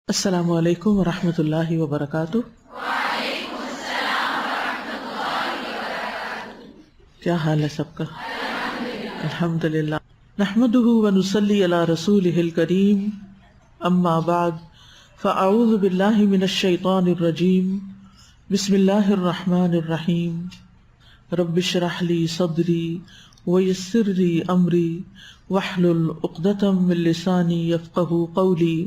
السلام علیکم ورحمۃ اللہ وبرکاتہ۔ کیا حال ہے سب کا؟ الحمدللہ نحمده ونصلی علی رسولہ الکریم، اما بعد فاعوذ باللہ من الشیطان الرجیم، بسم اللہ الرحمن الرحیم، رب اشرح لی صدری ویسر لی امری واحلل عقدۃ من لسانی یفقہوا قولی۔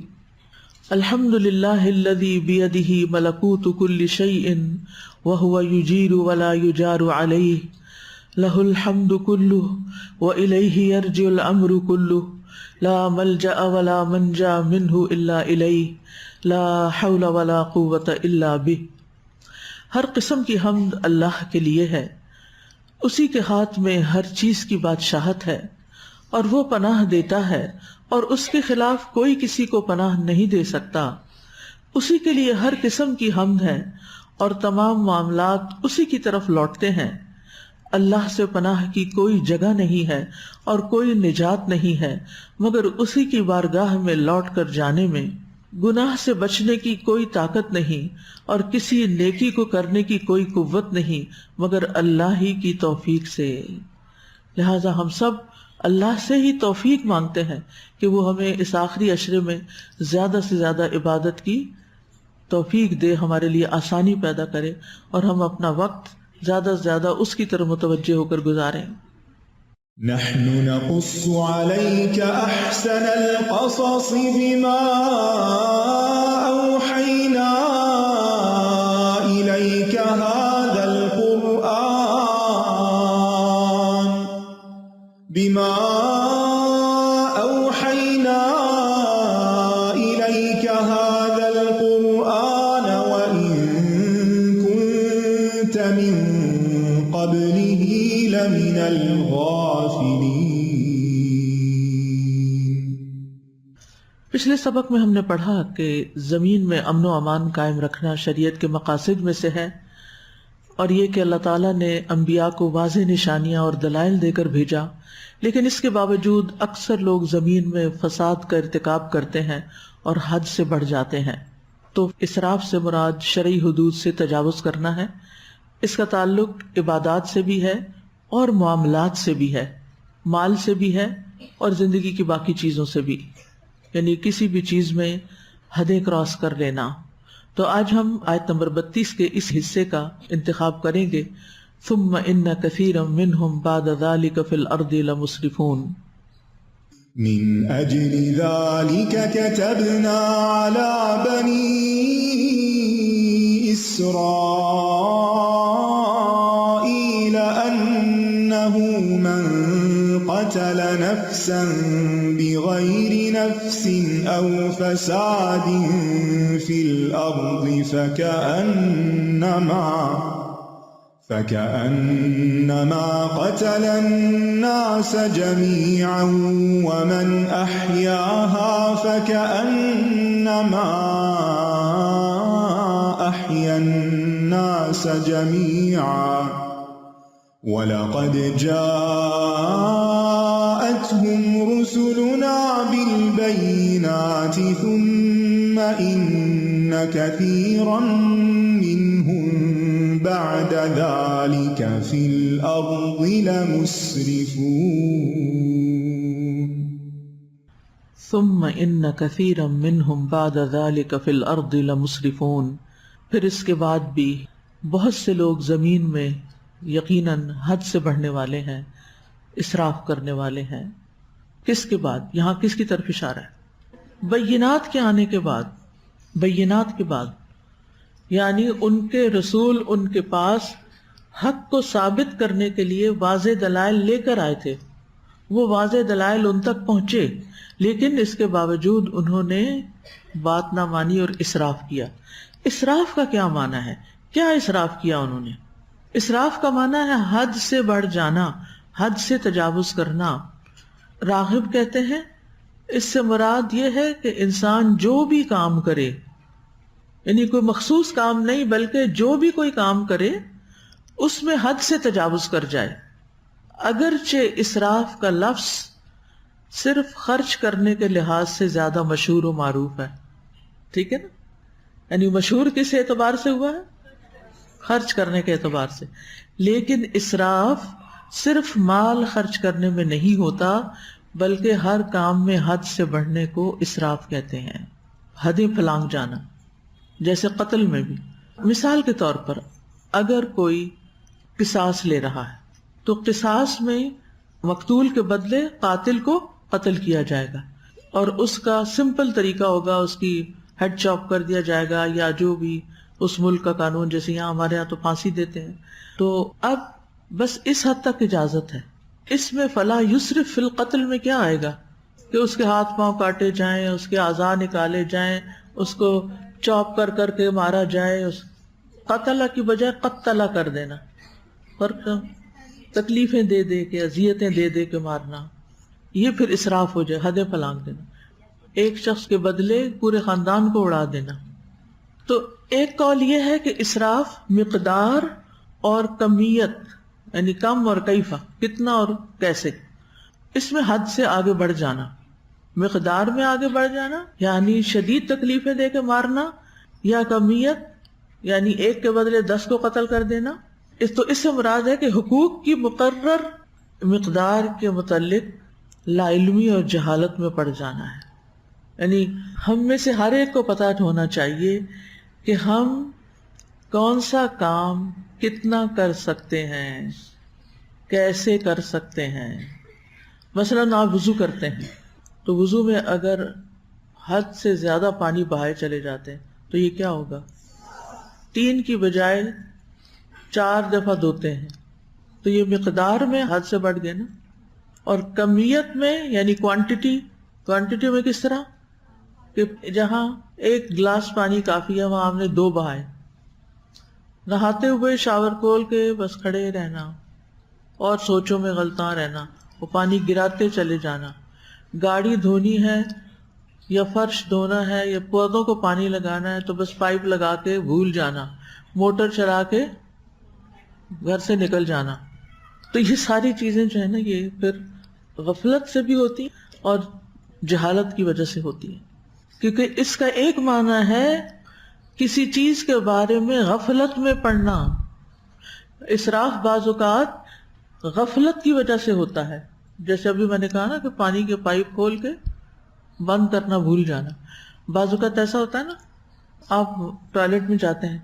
الحمد للہ الذی بیدہ ملکوت کل شیء وہو یجیر ولا یجار علیہ، لہ الحمد کلہ والیہ یرجع الامر کلہ، لا ملجأ ولا منجا منہ الا الیہ، لا حول ولا قوة الا بہ۔ ہر قسم کی حمد اللہ کے لیے ہے، اسی کے ہاتھ میں ہر چیز کی بادشاہت ہے، اور وہ پناہ دیتا ہے اور اس کے خلاف کوئی کسی کو پناہ نہیں دے سکتا۔ اسی کے لیے ہر قسم کی حمد ہے اور تمام معاملات اسی کی طرف لوٹتے ہیں۔ اللہ سے پناہ کی کوئی جگہ نہیں ہے اور کوئی نجات نہیں ہے مگر اسی کی بارگاہ میں لوٹ کر جانے میں۔ گناہ سے بچنے کی کوئی طاقت نہیں اور کسی نیکی کو کرنے کی کوئی قوت نہیں مگر اللہ ہی کی توفیق سے۔ لہذا ہم سب اللہ سے ہی توفیق مانگتے ہیں کہ وہ ہمیں اس آخری عشرے میں زیادہ سے زیادہ عبادت کی توفیق دے، ہمارے لیے آسانی پیدا کرے اور ہم اپنا وقت زیادہ سے زیادہ اس کی طرف متوجہ ہو کر گزاریں۔ نحن نقص عليك أحسن القصص بما أوحينا إليك هذا القرآن وإن كنت من قبله لمن الغافلين۔ پچھلے سبق میں ہم نے پڑھا کہ زمین میں امن و امان قائم رکھنا شریعت کے مقاصد میں سے ہے، اور یہ کہ اللہ تعالیٰ نے انبیاء کو واضح نشانیاں اور دلائل دے کر بھیجا، لیکن اس کے باوجود اکثر لوگ زمین میں فساد کا ارتکاب کرتے ہیں اور حد سے بڑھ جاتے ہیں۔ تو اسراف سے مراد شرعی حدود سے تجاوز کرنا ہے۔ اس کا تعلق عبادات سے بھی ہے اور معاملات سے بھی ہے، مال سے بھی ہے اور زندگی کی باقی چیزوں سے بھی، یعنی کسی بھی چیز میں حدیں کراس کر لینا۔ تو آج ہم آیت نمبر 32 کے اس حصے کا انتخاب کریں گے، ثم ان کثیرا منہم بعد ذلک فی الارض لمسرفون۔ من أجل ذلك كتبنا على بني إسرائيل أنه من قتل نفسا بغير نفس أو فساد في الأرض فكأنما قتل الناس جميعا ومن أحياها فكأنما أحيا الناس جميعا ولقد جاءتهم رسلنا بالبينات ثم إن كثيرا منهم بعد ذلك في الأرض لمسرفون۔ ثم ان كثيرا منهم بعد ذلك في الارض لمسرفون، پھر اس کے بعد بھی بہت سے لوگ زمین میں یقیناً حد سے بڑھنے والے ہیں، اسراف کرنے والے ہیں۔ کس کے بعد؟ یہاں کس کی طرف اشارہ ہے؟ بینات کے آنے کے بعد، بینات کے بعد یعنی ان کے رسول ان کے پاس حق کو ثابت کرنے کے لیے واضح دلائل لے کر آئے تھے، وہ واضح دلائل ان تک پہنچے، لیکن اس کے باوجود انہوں نے بات نہ مانی اور اسراف کیا۔ اسراف کا کیا معنی ہے؟ کیا اسراف کیا انہوں نے؟ اسراف کا معنی ہے حد سے بڑھ جانا، حد سے تجاوز کرنا۔ راغب کہتے ہیں اس سے مراد یہ ہے کہ انسان جو بھی کام کرے، یعنی کوئی مخصوص کام نہیں بلکہ جو بھی کوئی کام کرے اس میں حد سے تجاوز کر جائے۔ اگرچہ اسراف کا لفظ صرف خرچ کرنے کے لحاظ سے زیادہ مشہور و معروف ہے، ٹھیک ہے نا. یعنی مشہور کس اعتبار سے ہوا ہے؟ خرچ کرنے کے اعتبار سے. لیکن اسراف صرف مال خرچ کرنے میں نہیں ہوتا، بلکہ ہر کام میں حد سے بڑھنے کو اسراف کہتے ہیں. حدیں پھلانگ جانا. جیسے قتل میں بھی، مثال کے طور پر اگر کوئی قصاص لے رہا ہے تو قصاص میں مقتول کے بدلے قاتل کو قتل کیا جائے گا، اور اس کا سمپل طریقہ ہوگا، اس کی ہیڈ چاپ کر دیا جائے گا، یا جو بھی اس ملک کا قانون، جیسے یہاں ہمارے یہاں تو پھانسی دیتے ہیں. تو اب بس اس حد تک اجازت ہے. اس میں فلا یسرف فی القتل میں کیا آئے گا کہ اس کے ہاتھ پاؤں کاٹے جائیں، اس کے اعضاء نکالے جائیں، اس کو چاپ کر کر کے مارا جائے. قتل کی بجائے قتل کر دینا، فرق تکلیفیں دے دے کے، اذیتیں دے دے کے مارنا، یہ پھر اسراف ہو جائے، حدیں پھلانگ دینا. ایک شخص کے بدلے پورے خاندان کو اڑا دینا. تو ایک قول یہ ہے کہ اسراف مقدار اور کمیت، یعنی کم اور کیفہ، کتنا اور کیسے، اس میں حد سے آگے بڑھ جانا. مقدار میں آگے بڑھ جانا یعنی شدید تکلیفیں دے کے مارنا، یا کمیت یعنی ایک کے بدلے 10 کو قتل کر دینا. تو اس سے مراد ہے کہ حقوق کی مقرر مقدار کے متعلق لا علمی اور جہالت میں پڑ جانا ہے. یعنی ہم میں سے ہر ایک کو پتہ ہونا چاہیے کہ ہم کون سا کام کتنا کر سکتے ہیں، کیسے کر سکتے ہیں. مثلاً آپ وضو کرتے ہیں تو وضو میں اگر حد سے زیادہ پانی بہائے چلے جاتے ہیں تو یہ کیا ہوگا؟ 3 کی بجائے 4 دفعہ دھوتے ہیں تو یہ مقدار میں حد سے بڑھ گئے نا. اور کمیت میں یعنی کوانٹٹی میں کس طرح کہ جہاں 1 گلاس پانی کافی ہے وہاں ہم نے 2 بہائے. نہاتے ہوئے شاور کھول کے بس کھڑے رہنا اور سوچوں میں غلطاں رہنا، وہ پانی گراتے چلے جانا. گاڑی دھونی ہے یا فرش دھونا ہے یا پودوں کو پانی لگانا ہے تو بس پائپ لگا کے بھول جانا، موٹر چلا کے گھر سے نکل جانا. تو یہ ساری چیزیں جو ہے نا یہ پھر غفلت سے بھی ہوتی اور جہالت کی وجہ سے ہوتی ہے. کیونکہ اس کا ایک معنی ہے کسی چیز کے بارے میں غفلت میں پڑنا. اسراف بعض اوقات غفلت کی وجہ سے ہوتا ہے، جیسے ابھی میں نے کہا نا کہ پانی کے پائپ کھول کے بند کرنا بھول جانا. بعض اوقات ایسا ہوتا ہے نا، آپ ٹوائلٹ میں جاتے ہیں،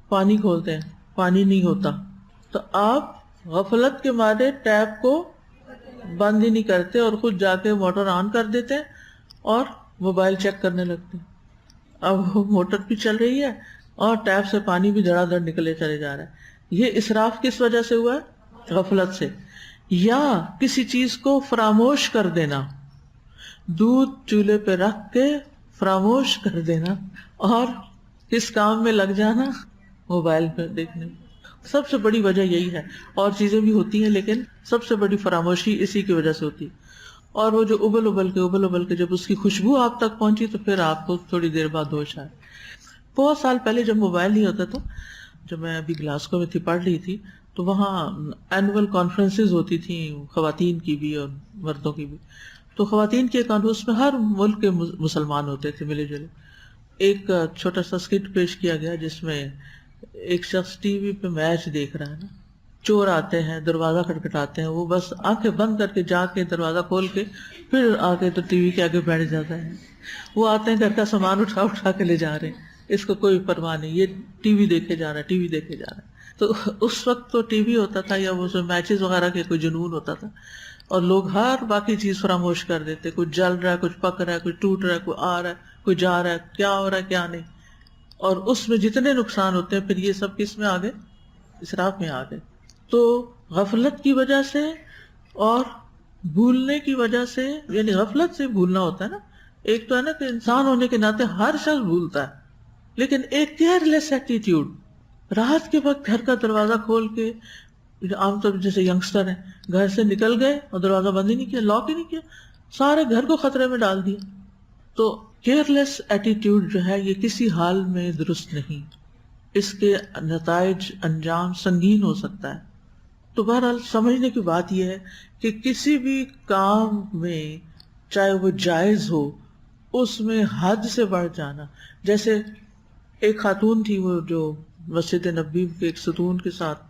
پانی کھولتے ہیں، پانی نہیں ہوتا تو آپ غفلت کے مارے ٹیپ کو بند ہی نہیں کرتے اور خود جا کے موٹر آن کر دیتے ہیں اور موبائل چیک کرنے لگتے ہیں. اب وہ موٹر بھی چل رہی ہے اور ٹیپ سے پانی بھی دھڑا دھڑ نکلے چلے جا رہا ہے. یہ اسراف کس وجہ سے ہوا ہے؟ غفلت سے. یا کسی چیز کو فراموش کر دینا، دودھ چولہے پہ رکھ کے فراموش کر دینا اور کس کام میں لگ جانا؟ موبائل پہ دیکھنے میں. سب سے بڑی وجہ یہی ہے، اور چیزیں بھی ہوتی ہیں لیکن سب سے بڑی فراموشی اسی کی وجہ سے ہوتی ہے. اور وہ جو ابل ابل کے جب اس کی خوشبو آپ تک پہنچی تو پھر آپ کو تھوڑی دیر بعد ہوش آئے. بہت سال پہلے جب موبائل نہیں ہوتا تھا، جب میں ابھی گلاسکو میں تھی پڑھ رہی تھی تو وہاں اینول کانفرنسز ہوتی تھیں، خواتین کی بھی اور مردوں کی بھی. تو خواتین کے کانفرنس میں ہر ملک کے مسلمان ہوتے تھے ملے جلے. ایک چھوٹا سا اسکٹ پیش کیا گیا جس میں ایک شخص ٹی وی پہ میچ دیکھ رہا ہے نا، چور آتے ہیں، دروازہ کھٹکھٹاتے ہیں، وہ بس آنکھیں بند کر کے جا کے دروازہ کھول کے پھر آگے تو ٹی وی کے آگے بیٹھ جاتا ہے. وہ آتے ہیں گھر کا سامان اٹھا کے لے جا رہے ہیں، اس کو کوئی پرواہ نہیں، یہ ٹی وی دیکھے جا رہا ہے، ٹی وی دیکھے جا رہا ہے. تو اس وقت تو ٹی وی ہوتا تھا یا وہ میچز وغیرہ کے کوئی جنون ہوتا تھا اور لوگ ہر باقی چیز فراموش کر دیتے. کچھ جل رہا ہے، کچھ پک رہا ہے، کچھ ٹوٹ رہا ہے، کوئی آ رہا ہے، کوئی جا رہا ہے، کیا ہو رہا ہے کیا نہیں. اور اس میں جتنے نقصان ہوتے ہیں پھر یہ سب کس میں آ گئے؟ اسراف میں آ گئے. تو غفلت کی وجہ سے اور بھولنے کی وجہ سے، یعنی غفلت سے بھولنا ہوتا ہے نا. ایک تو ہے نا کہ انسان ہونے کے ناطے ہر شخص بھولتا ہے، لیکن ایک کیئر لیس ایٹیٹیوڈ، رات کے وقت گھر کا دروازہ کھول کے، عام طور جیسے ینگسٹر ہیں گھر سے نکل گئے اور دروازہ بند ہی نہیں کیا، لاک ہی نہیں کیا، سارے گھر کو خطرے میں ڈال دیا. تو کیئر لیس ایٹیٹیوڈ جو ہے یہ کسی حال میں درست نہیں، اس کے نتائج انجام سنگین ہو سکتا ہے. تو بہرحال سمجھنے کی بات یہ ہے کہ کسی بھی کام میں چاہے وہ جائز ہو اس میں حد سے بڑھ جانا. جیسے ایک خاتون تھی وہ جو مسجد نبوی کے ایک ستون کے ساتھ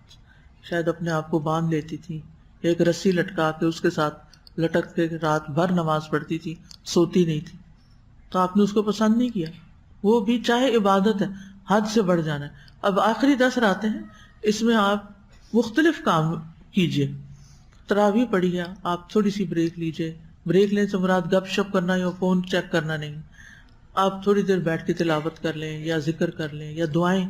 شاید اپنے آپ کو باندھ لیتی تھی، ایک رسی لٹکا کے اس کے ساتھ لٹک کے رات بھر نماز پڑھتی تھی، سوتی نہیں تھی. تو آپ نے اس کو پسند نہیں کیا. وہ بھی چاہے عبادت ہے، حد سے بڑھ جانا ہے. اب آخری 10 راتیں ہیں، اس میں آپ مختلف کام کیجئے. تراویح پڑھیے، آپ تھوڑی سی بریک لیجئے. بریک لینے سے مراد گپ شپ کرنا یا فون چیک کرنا نہیں. آپ تھوڑی دیر بیٹھ کے تلاوت کر لیں یا ذکر کر لیں یا دعائیں.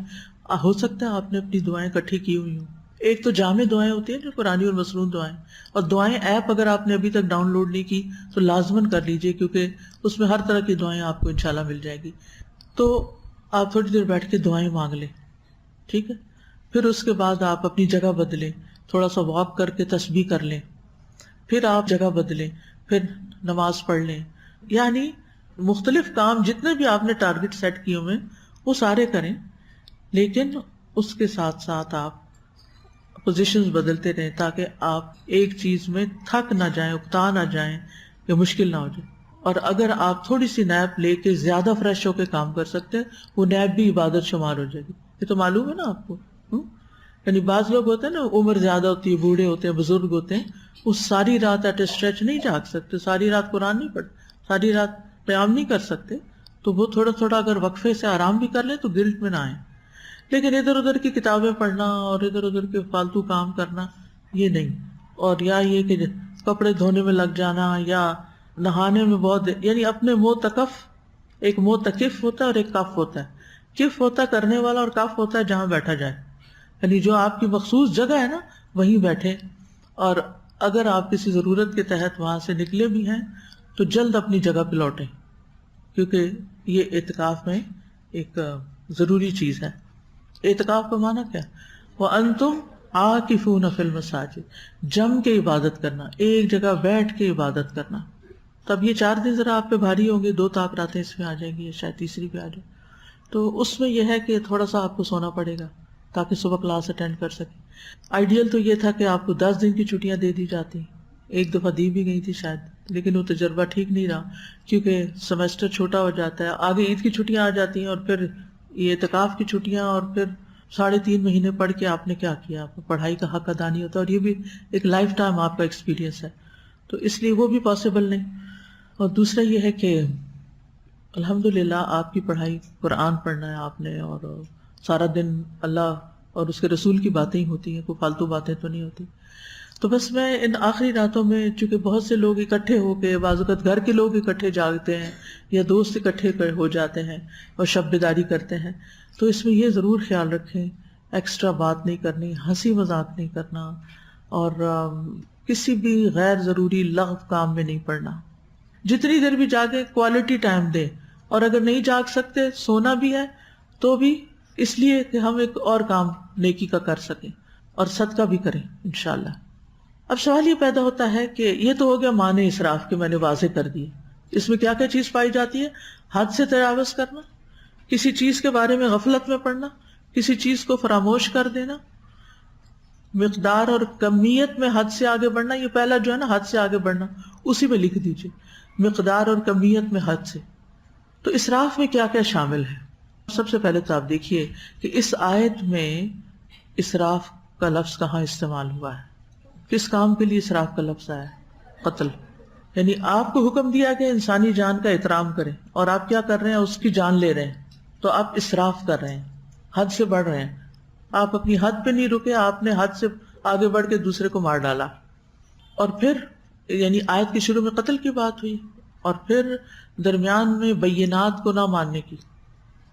ہو سکتا ہے آپ نے اپنی دعائیں اکٹھی کی ہوئی ہوں. ایک تو جامع دعائیں ہوتی ہیں جو قرآنی اور مسنون دعائیں، اور دعائیں ایپ اگر آپ نے ابھی تک ڈاؤن لوڈ نہیں کی تو لازماً کر لیجئے، کیونکہ اس میں ہر طرح کی دعائیں آپ کو انشاءاللہ مل جائے گی. تو آپ تھوڑی دیر بیٹھ کے دعائیں مانگ لیں، ٹھیک ہے. پھر اس کے بعد آپ اپنی جگہ بدلیں، تھوڑا سا واک کر کے تسبیح کر لیں، پھر آپ جگہ بدلیں، پھر نماز پڑھ لیں. یعنی مختلف کام جتنے بھی آپ نے ٹارگٹ سیٹ کیے ہوئے وہ سارے کریں، لیکن اس کے ساتھ ساتھ آپ پوزیشنز بدلتے رہیں تاکہ آپ ایک چیز میں تھک نہ جائیں، اکتا نہ جائیں یا مشکل نہ ہو جائے. اور اگر آپ تھوڑی سی نیپ لے کے زیادہ فریش ہو کے کام کر سکتے ہیں، وہ نیپ بھی عبادت شمار ہو جائے گی. یہ تو معلوم ہے نا آپ کو. یعنی بعض لوگ ہوتے ہیں نا، عمر زیادہ ہوتی ہے، بوڑھے ہوتے ہیں، بزرگ ہوتے ہیں، وہ ساری رات ایٹ اسٹریچ نہیں جاگ سکتے، ساری رات قرآن نہیں پڑھتے، ساری رات قیام نہیں کر سکتے. تو وہ تھوڑا تھوڑا اگر وقفے سے آرام بھی کر لیں تو گلٹ میں نہ آئیں. لیکن ادھر ادھر کی کتابیں پڑھنا اور ادھر ادھر کے فالتو کام کرنا یہ نہیں. اور یا یہ کہ کپڑے دھونے میں لگ جانا یا نہانے میں بہت، یعنی اپنے موتکف، ایک موتکف ہوتا ہے اور ایک کف ہوتا ہے. کف ہوتا ہے کرنے والا اور کف ہوتا ہے جہاں بیٹھا جائے، یعنی جو آپ کی مخصوص جگہ ہے نا وہیں بیٹھے. اور اگر آپ کسی ضرورت کے تحت وہاں سے نکلے بھی ہیں تو جلد اپنی جگہ پہ لوٹیں، کیونکہ یہ اعتکاف میں ایک ضروری چیز ہے. اعتکاف کا معنی کیا؟ وَأَنْتُمْ عَاكِفُونَ فِي الْمَسَاجِدِ، جم کے عبادت کرنا، ایک جگہ بیٹھ کے عبادت کرنا. تب یہ 4 دن ذرا آپ پہ بھاری ہوں گے، 2 طاق راتیں اس میں آ جائیں گی یا شاید تیسری بھی آ جائے. تو اس میں یہ ہے کہ تھوڑا سا آپ کو سونا پڑے گا تاکہ صبح کلاس اٹینڈ کر سکیں. آئیڈیل تو یہ تھا کہ آپ کو 10 دن کی چھٹیاں دے دی جاتی، ایک دفعہ دی بھی گئی تھی شاید، لیکن وہ تجربہ ٹھیک نہیں رہا کیونکہ سیمسٹر چھوٹا ہو جاتا ہے. آگے عید کی چھٹیاں آ جاتی ہیں اور پھر یہ اعتکاف کی چھٹیاں، اور پھر 3.5 مہینے پڑھ کے آپ نے کیا کیا؟ آپ کو پڑھائی کا حق ادا نہیں ہوتا، اور یہ بھی ایک لائف ٹائم آپ کا ایکسپیرینس ہے. تو اس لیے وہ بھی پاسبل نہیں. اور دوسرا یہ ہے کہ الحمدللہ آپ کی پڑھائی قرآن پڑھنا ہے آپ نے، اور سارا دن اللہ اور اس کے رسول کی باتیں ہی ہوتی ہیں، کوئی فالتو باتیں تو نہیں ہوتی. تو بس میں ان آخری راتوں میں، چونکہ بہت سے لوگ اکٹھے ہو کے، بعض اوقات گھر کے لوگ اکٹھے جاگتے ہیں یا دوست اکٹھے ہو جاتے ہیں اور شب بیداری کرتے ہیں، تو اس میں یہ ضرور خیال رکھیں ایکسٹرا بات نہیں کرنی، ہنسی مذاق نہیں کرنا، اور کسی بھی غیر ضروری لغو کام میں نہیں پڑنا. جتنی دیر بھی جاگے کوالٹی ٹائم دیں، اور اگر نہیں جاگ سکتے سونا بھی ہے تو بھی اس لیے کہ ہم ایک اور کام نیکی کا کر سکیں، اور صدقہ بھی کریں انشاءاللہ. اب سوال یہ پیدا ہوتا ہے کہ یہ تو ہو گیا معنی اسراف کے میں نے واضح کر دی، اس میں کیا کیا چیز پائی جاتی ہے؟ حد سے تجاوز کرنا، کسی چیز کے بارے میں غفلت میں پڑنا، کسی چیز کو فراموش کر دینا، مقدار اور کمیت میں حد سے آگے بڑھنا. یہ پہلا جو ہے نا حد سے آگے بڑھنا، اسی میں لکھ دیجئے مقدار اور کمیت میں حد سے. تو اسراف میں کیا کیا شامل ہے؟ سب سے پہلے تو آپ دیکھیے کہ اس آیت میں اسراف کا لفظ کہاں استعمال ہوا ہے، کس کام کے لیے اسراف کا لفظ آیا ہے؟ قتل. یعنی آپ کو حکم دیا کہ انسانی جان کا احترام کریں، اور آپ کیا کر رہے ہیں؟ اس کی جان لے رہے ہیں. تو آپ اسراف کر رہے ہیں، حد سے بڑھ رہے ہیں. آپ اپنی حد پہ نہیں رکے، آپ نے حد سے آگے بڑھ کے دوسرے کو مار ڈالا. اور پھر یعنی آیت کے شروع میں قتل کی بات ہوئی، اور پھر درمیان میں بینات کو نہ ماننے کی.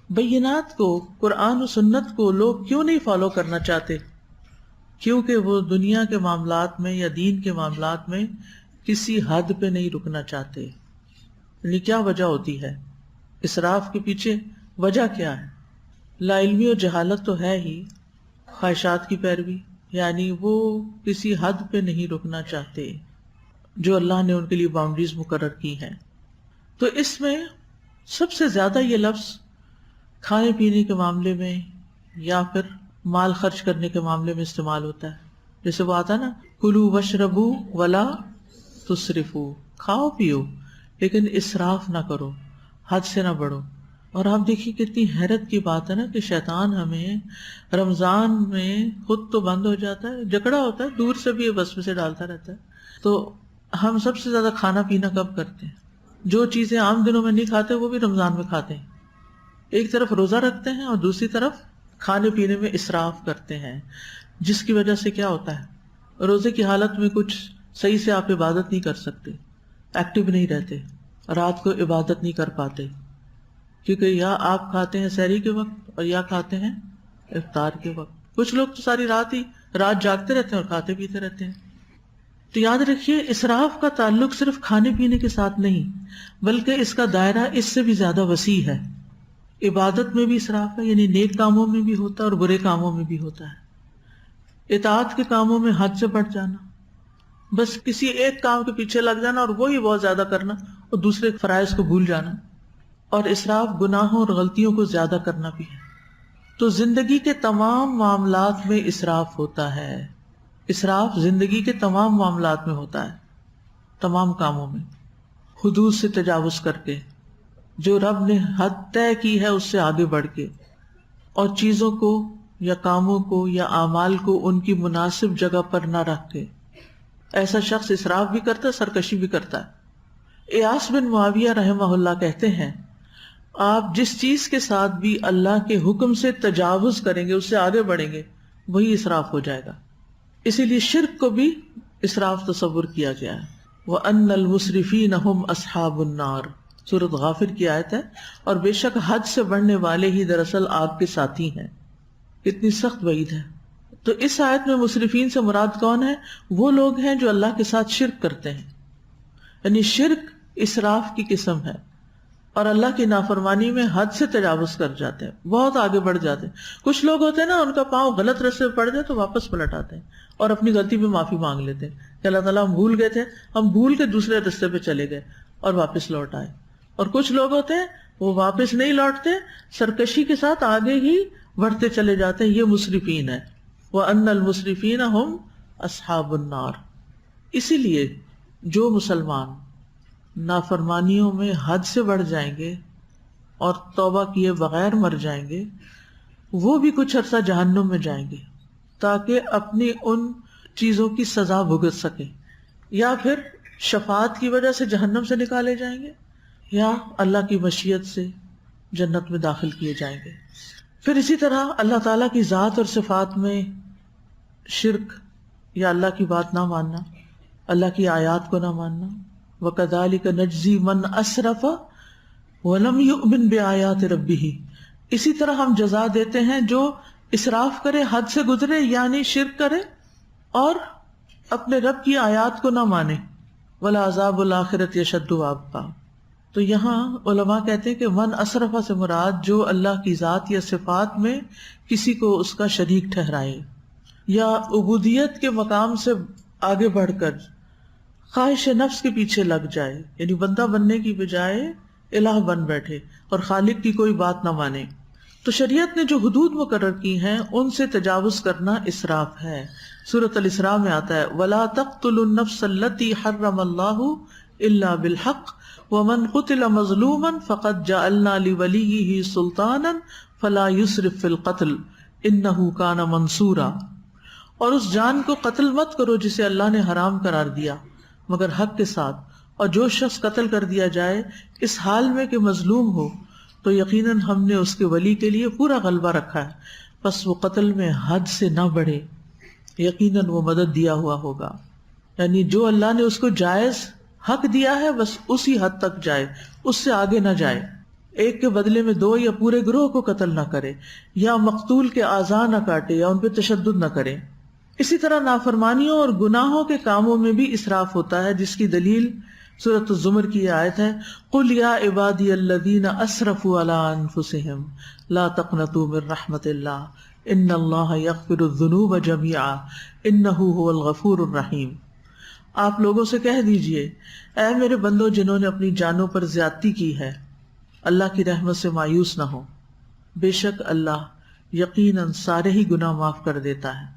بینات کو، قرآن و سنت کو لوگ کیوں نہیں فالو کرنا چاہتے؟ کیونکہ وہ دنیا کے معاملات میں یا دین کے معاملات میں کسی حد پہ نہیں رکنا چاہتے. یعنی کیا وجہ ہوتی ہے اسراف کے پیچھے؟ وجہ کیا ہے؟ لا علمی اور جہالت تو ہے ہی، خواہشات کی پیروی، یعنی وہ کسی حد پہ نہیں رکنا چاہتے جو اللہ نے ان کے لیے باؤنڈریز مقرر کی ہیں. تو اس میں سب سے زیادہ یہ لفظ کھانے پینے کے معاملے میں یا پھر مال خرچ کرنے کے معاملے میں استعمال ہوتا ہے. جیسے وہ آتا ہے نا، کلوا واشربوا ولا تسرفوا، کھاؤ پیو لیکن اسراف نہ کرو. حد سے نہ بڑھو. اور آپ دیکھیے کتنی حیرت کی بات ہے نا کہ شیطان ہمیں رمضان میں خود تو بند ہو جاتا ہے، جکڑا ہوتا ہے، دور سے بھی وسوسے سے ڈالتا رہتا ہے. تو ہم سب سے زیادہ کھانا پینا کب کرتے ہیں؟ جو چیزیں عام دنوں میں نہیں کھاتے وہ بھی رمضان میں کھاتے ہیں. ایک طرف روزہ رکھتے ہیں اور دوسری طرف کھانے پینے میں اسراف کرتے ہیں، جس کی وجہ سے کیا ہوتا ہے، روزے کی حالت میں کچھ صحیح سے آپ عبادت نہیں کر سکتے، ایکٹیو نہیں رہتے، رات کو عبادت نہیں کر پاتے، کیونکہ یا آپ کھاتے ہیں سحری کے وقت اور یا کھاتے ہیں افطار کے وقت. کچھ لوگ تو ساری رات جاگتے رہتے ہیں اور کھاتے پیتے رہتے ہیں. تو یاد رکھیے اسراف کا تعلق صرف کھانے پینے کے ساتھ نہیں بلکہ اس کا دائرہ اس سے بھی زیادہ وسیع ہے. عبادت میں بھی اسراف ہے، یعنی نیک کاموں میں بھی ہوتا ہے اور برے کاموں میں بھی ہوتا ہے. اطاعت کے کاموں میں حد سے بڑھ جانا، بس کسی ایک کام کے پیچھے لگ جانا اور وہی بہت زیادہ کرنا اور دوسرے فرائض کو بھول جانا. اور اسراف گناہوں اور غلطیوں کو زیادہ کرنا بھی ہے. تو زندگی کے تمام معاملات میں اسراف ہوتا ہے. اسراف زندگی کے تمام معاملات میں ہوتا ہے، تمام کاموں میں، حدود سے تجاوز کر کے، جو رب نے حد طے کی ہے اس سے آگے بڑھ کے، اور چیزوں کو یا کاموں کو یا اعمال کو ان کی مناسب جگہ پر نہ رکھ کے. ایسا شخص اسراف بھی کرتا ہے، سرکشی بھی کرتا ہے. ایاس بن معاویہ رحمہ اللہ کہتے ہیں آپ جس چیز کے ساتھ بھی اللہ کے حکم سے تجاوز کریں گے، اس سے آگے بڑھیں گے، وہی اسراف ہو جائے گا. اسی لیے شرک کو بھی اسراف تصور کیا گیا ہے. وَأَنَّ الْمُسْرِفِينَ هُمْ أَصْحَابُ النَّارِ، سورۃ غافر کی آیت ہے. اور بے شک حد سے بڑھنے والے ہی دراصل آگ کے ساتھی ہیں. کتنی سخت وعید ہے. تو اس آیت میں مسرفین سے مراد کون ہے؟ وہ لوگ ہیں جو اللہ کے ساتھ شرک کرتے ہیں، یعنی شرک اسراف کی قسم ہے، اور اللہ کی نافرمانی میں حد سے تجاوز کر جاتے ہیں، بہت آگے بڑھ جاتے ہیں. کچھ لوگ ہوتے ہیں نا، ان کا پاؤں غلط رستے پہ پڑ جائے تو واپس پلٹ آتے ہیں اور اپنی غلطی پہ معافی مانگ لیتے ہیں کہ اللہ تعالیٰ ہم بھول گئے تھے، ہم بھول کے دوسرے رستے پہ چلے گئے اور واپس لوٹ آئے. اور کچھ لوگ ہوتے ہیں وہ واپس نہیں لوٹتے، سرکشی کے ساتھ آگے ہی بڑھتے چلے جاتے ہیں. یہ مسرفین ہے. وَأَنَّ الْمُسْرِفِينَ هُمْ أَصْحَابُ النَّارِ. اسی لیے جو مسلمان نافرمانیوں میں حد سے بڑھ جائیں گے اور توبہ کیے بغیر مر جائیں گے، وہ بھی کچھ عرصہ جہنم میں جائیں گے تاکہ اپنی ان چیزوں کی سزا بھگت سکیں، یا پھر شفاعت کی وجہ سے جہنم سے نکالے جائیں گے، یا اللہ کی مشیت سے جنت میں داخل کیے جائیں گے. پھر اسی طرح اللہ تعالیٰ کی ذات اور صفات میں شرک یا اللہ کی بات نہ ماننا، اللہ کی آیات کو نہ ماننا. وَكَذَلِكَ نَجْزِي مَنْ أَسْرَفَ وَلَمْ يُؤْمِنْ بِآيَاتِ رَبِّهِ. اسی طرح ہم جزا دیتے ہیں جو اسراف کرے، حد سے گزرے، یعنی شرک کرے اور اپنے رب کی آیات کو نہ مانے. وَلَعَذَابُ الْآخِرَةِ أَشَدُّ وَأَبْقَىٰ. تو یہاں علماء کہتے ہیں کہ من اسرفا سے مراد جو اللہ کی ذات یا صفات میں کسی کو اس کا شریک ٹھہرائے، یا عبودیت کے مقام سے آگے بڑھ کر خواہش نفس کے پیچھے لگ جائے، یعنی بندہ بننے کی بجائے الہ بن بیٹھے اور خالق کی کوئی بات نہ مانے. تو شریعت نے جو حدود مقرر کی ہیں ان سے تجاوز کرنا اسراف ہے. سورۃ الاسراء میں آتا ہے وَلَا تَقْتُلُوا النَّفْسَ الَّتِي حَرَّمَ اللَّهُ إِلَّا بِالْحَقِّ وَمَنْ قُتِلَ مَظْلُومًا فَقَدْ جَعَلْنَا لِوَلِيِّهِ سُلْطَانًا فَلَا يُسْرِفْ فِي الْقَتْلِ إِنَّهُ كَانَ مَنْصُورًا. اور اس جان کو قتل مت کرو جسے اللہ نے حرام قرار دیا مگر حق کے ساتھ، اور جو شخص قتل کر دیا جائے اس حال میں کہ مظلوم ہو تو یقیناً ہم نے اس کے ولی کے لیے پورا غلبہ رکھا ہے، پس وہ قتل میں حد سے نہ بڑھے، یقیناً وہ مدد دیا ہوا ہوگا. یعنی جو اللہ نے اس کو جائز حق دیا ہے بس اسی حد تک جائے، اس سے آگے نہ جائے. ایک کے بدلے میں دو یا پورے گروہ کو قتل نہ کرے، یا مقتول کے اعضاء نہ کاٹے یا ان پہ تشدد نہ کرے. اسی طرح نافرمانیوں اور گناہوں کے کاموں میں بھی اسراف ہوتا ہے، جس کی دلیل سورۃ الزمر کی آیت ہے قُلْ يَا عِبَادِيَ الَّذِينَ أَسْرَفُوا عَلَىٰ أَنفُسِهِمْ لَا تَقْنَطُوا مِن رَحْمَةِ اللَّهِ إِنَّ اللَّهَ يَغْفِرُ الذُّنُوبَ جَمِيعًا إِنَّهُ هُوَ الْغَفُورُ الرَّحِيمُ. آپ لوگوں سے کہہ دیجئے اے میرے بندو جنہوں نے اپنی جانوں پر زیادتی کی ہے، اللہ کی رحمت سے مایوس نہ ہو، بے شک اللہ یقیناً سارے ہی گناہ معاف کر دیتا ہے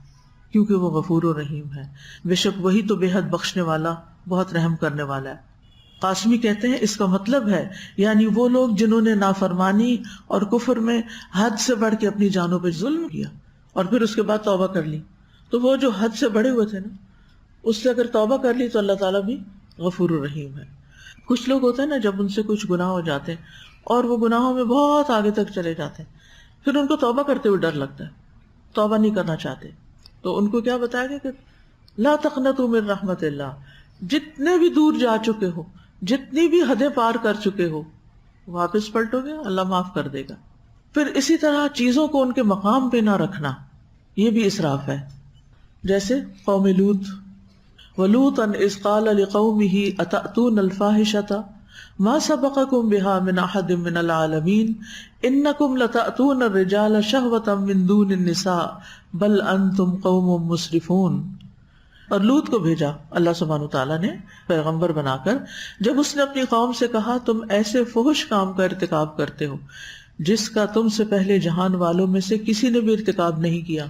کیونکہ وہ غفور و رحیم ہے. بے شک وہی تو بے حد بخشنے والا، بہت رحم کرنے والا ہے. قاسمی کہتے ہیں اس کا مطلب ہے یعنی وہ لوگ جنہوں نے نافرمانی اور کفر میں حد سے بڑھ کے اپنی جانوں پہ ظلم کیا اور پھر اس کے بعد توبہ کر لی، تو وہ جو حد سے بڑے ہوئے تھے نا، اس سے اگر توبہ کر لی تو اللہ تعالیٰ بھی غفور الرحیم ہے۔ کچھ لوگ ہوتے ہیں نا جب ان سے کچھ گناہ ہو جاتے ہیں اور وہ گناہوں میں بہت آگے تک چلے جاتے ہیں، پھر ان کو توبہ کرتے ہوئے ڈر لگتا ہے، توبہ نہیں کرنا چاہتے، تو ان کو کیا بتایا گیا کہ لا تقنطوا من رحمت اللہ، جتنے بھی دور جا چکے ہو، جتنی بھی حدیں پار کر چکے ہو، واپس پلٹو گے اللہ معاف کر دے گا۔ پھر اسی طرح چیزوں کو ان کے مقام پہ نہ رکھنا، یہ بھی اسراف ہے، جیسے قوم لوط، وَلُوطًا إِذْ قَالَ لِقَوْمِهِ أَتَأْتُونَ الْفَاحِشَةَ مَا سَبَقَكُم بِهَا مِنْ أَحَدٍ مِّنَ الْعَالَمِينَ إِنَّكُمْ لَتَأْتُونَ الرِّجَالَ شَهْوَةً مِّن دُونِ النِّسَاءِ بَلْ أَنْتُمْ قَوْمٌ مُسْرِفُونَ۔ اور لوط کو بھیجا اللہ سبحانہ وتعالیٰ نے پیغمبر بنا کر، جب اس نے اپنی قوم سے کہا تم ایسے فحش کام کا ارتکاب کرتے ہو جس کا تم سے پہلے جہان والوں میں سے کسی نے بھی ارتکاب نہیں کیا،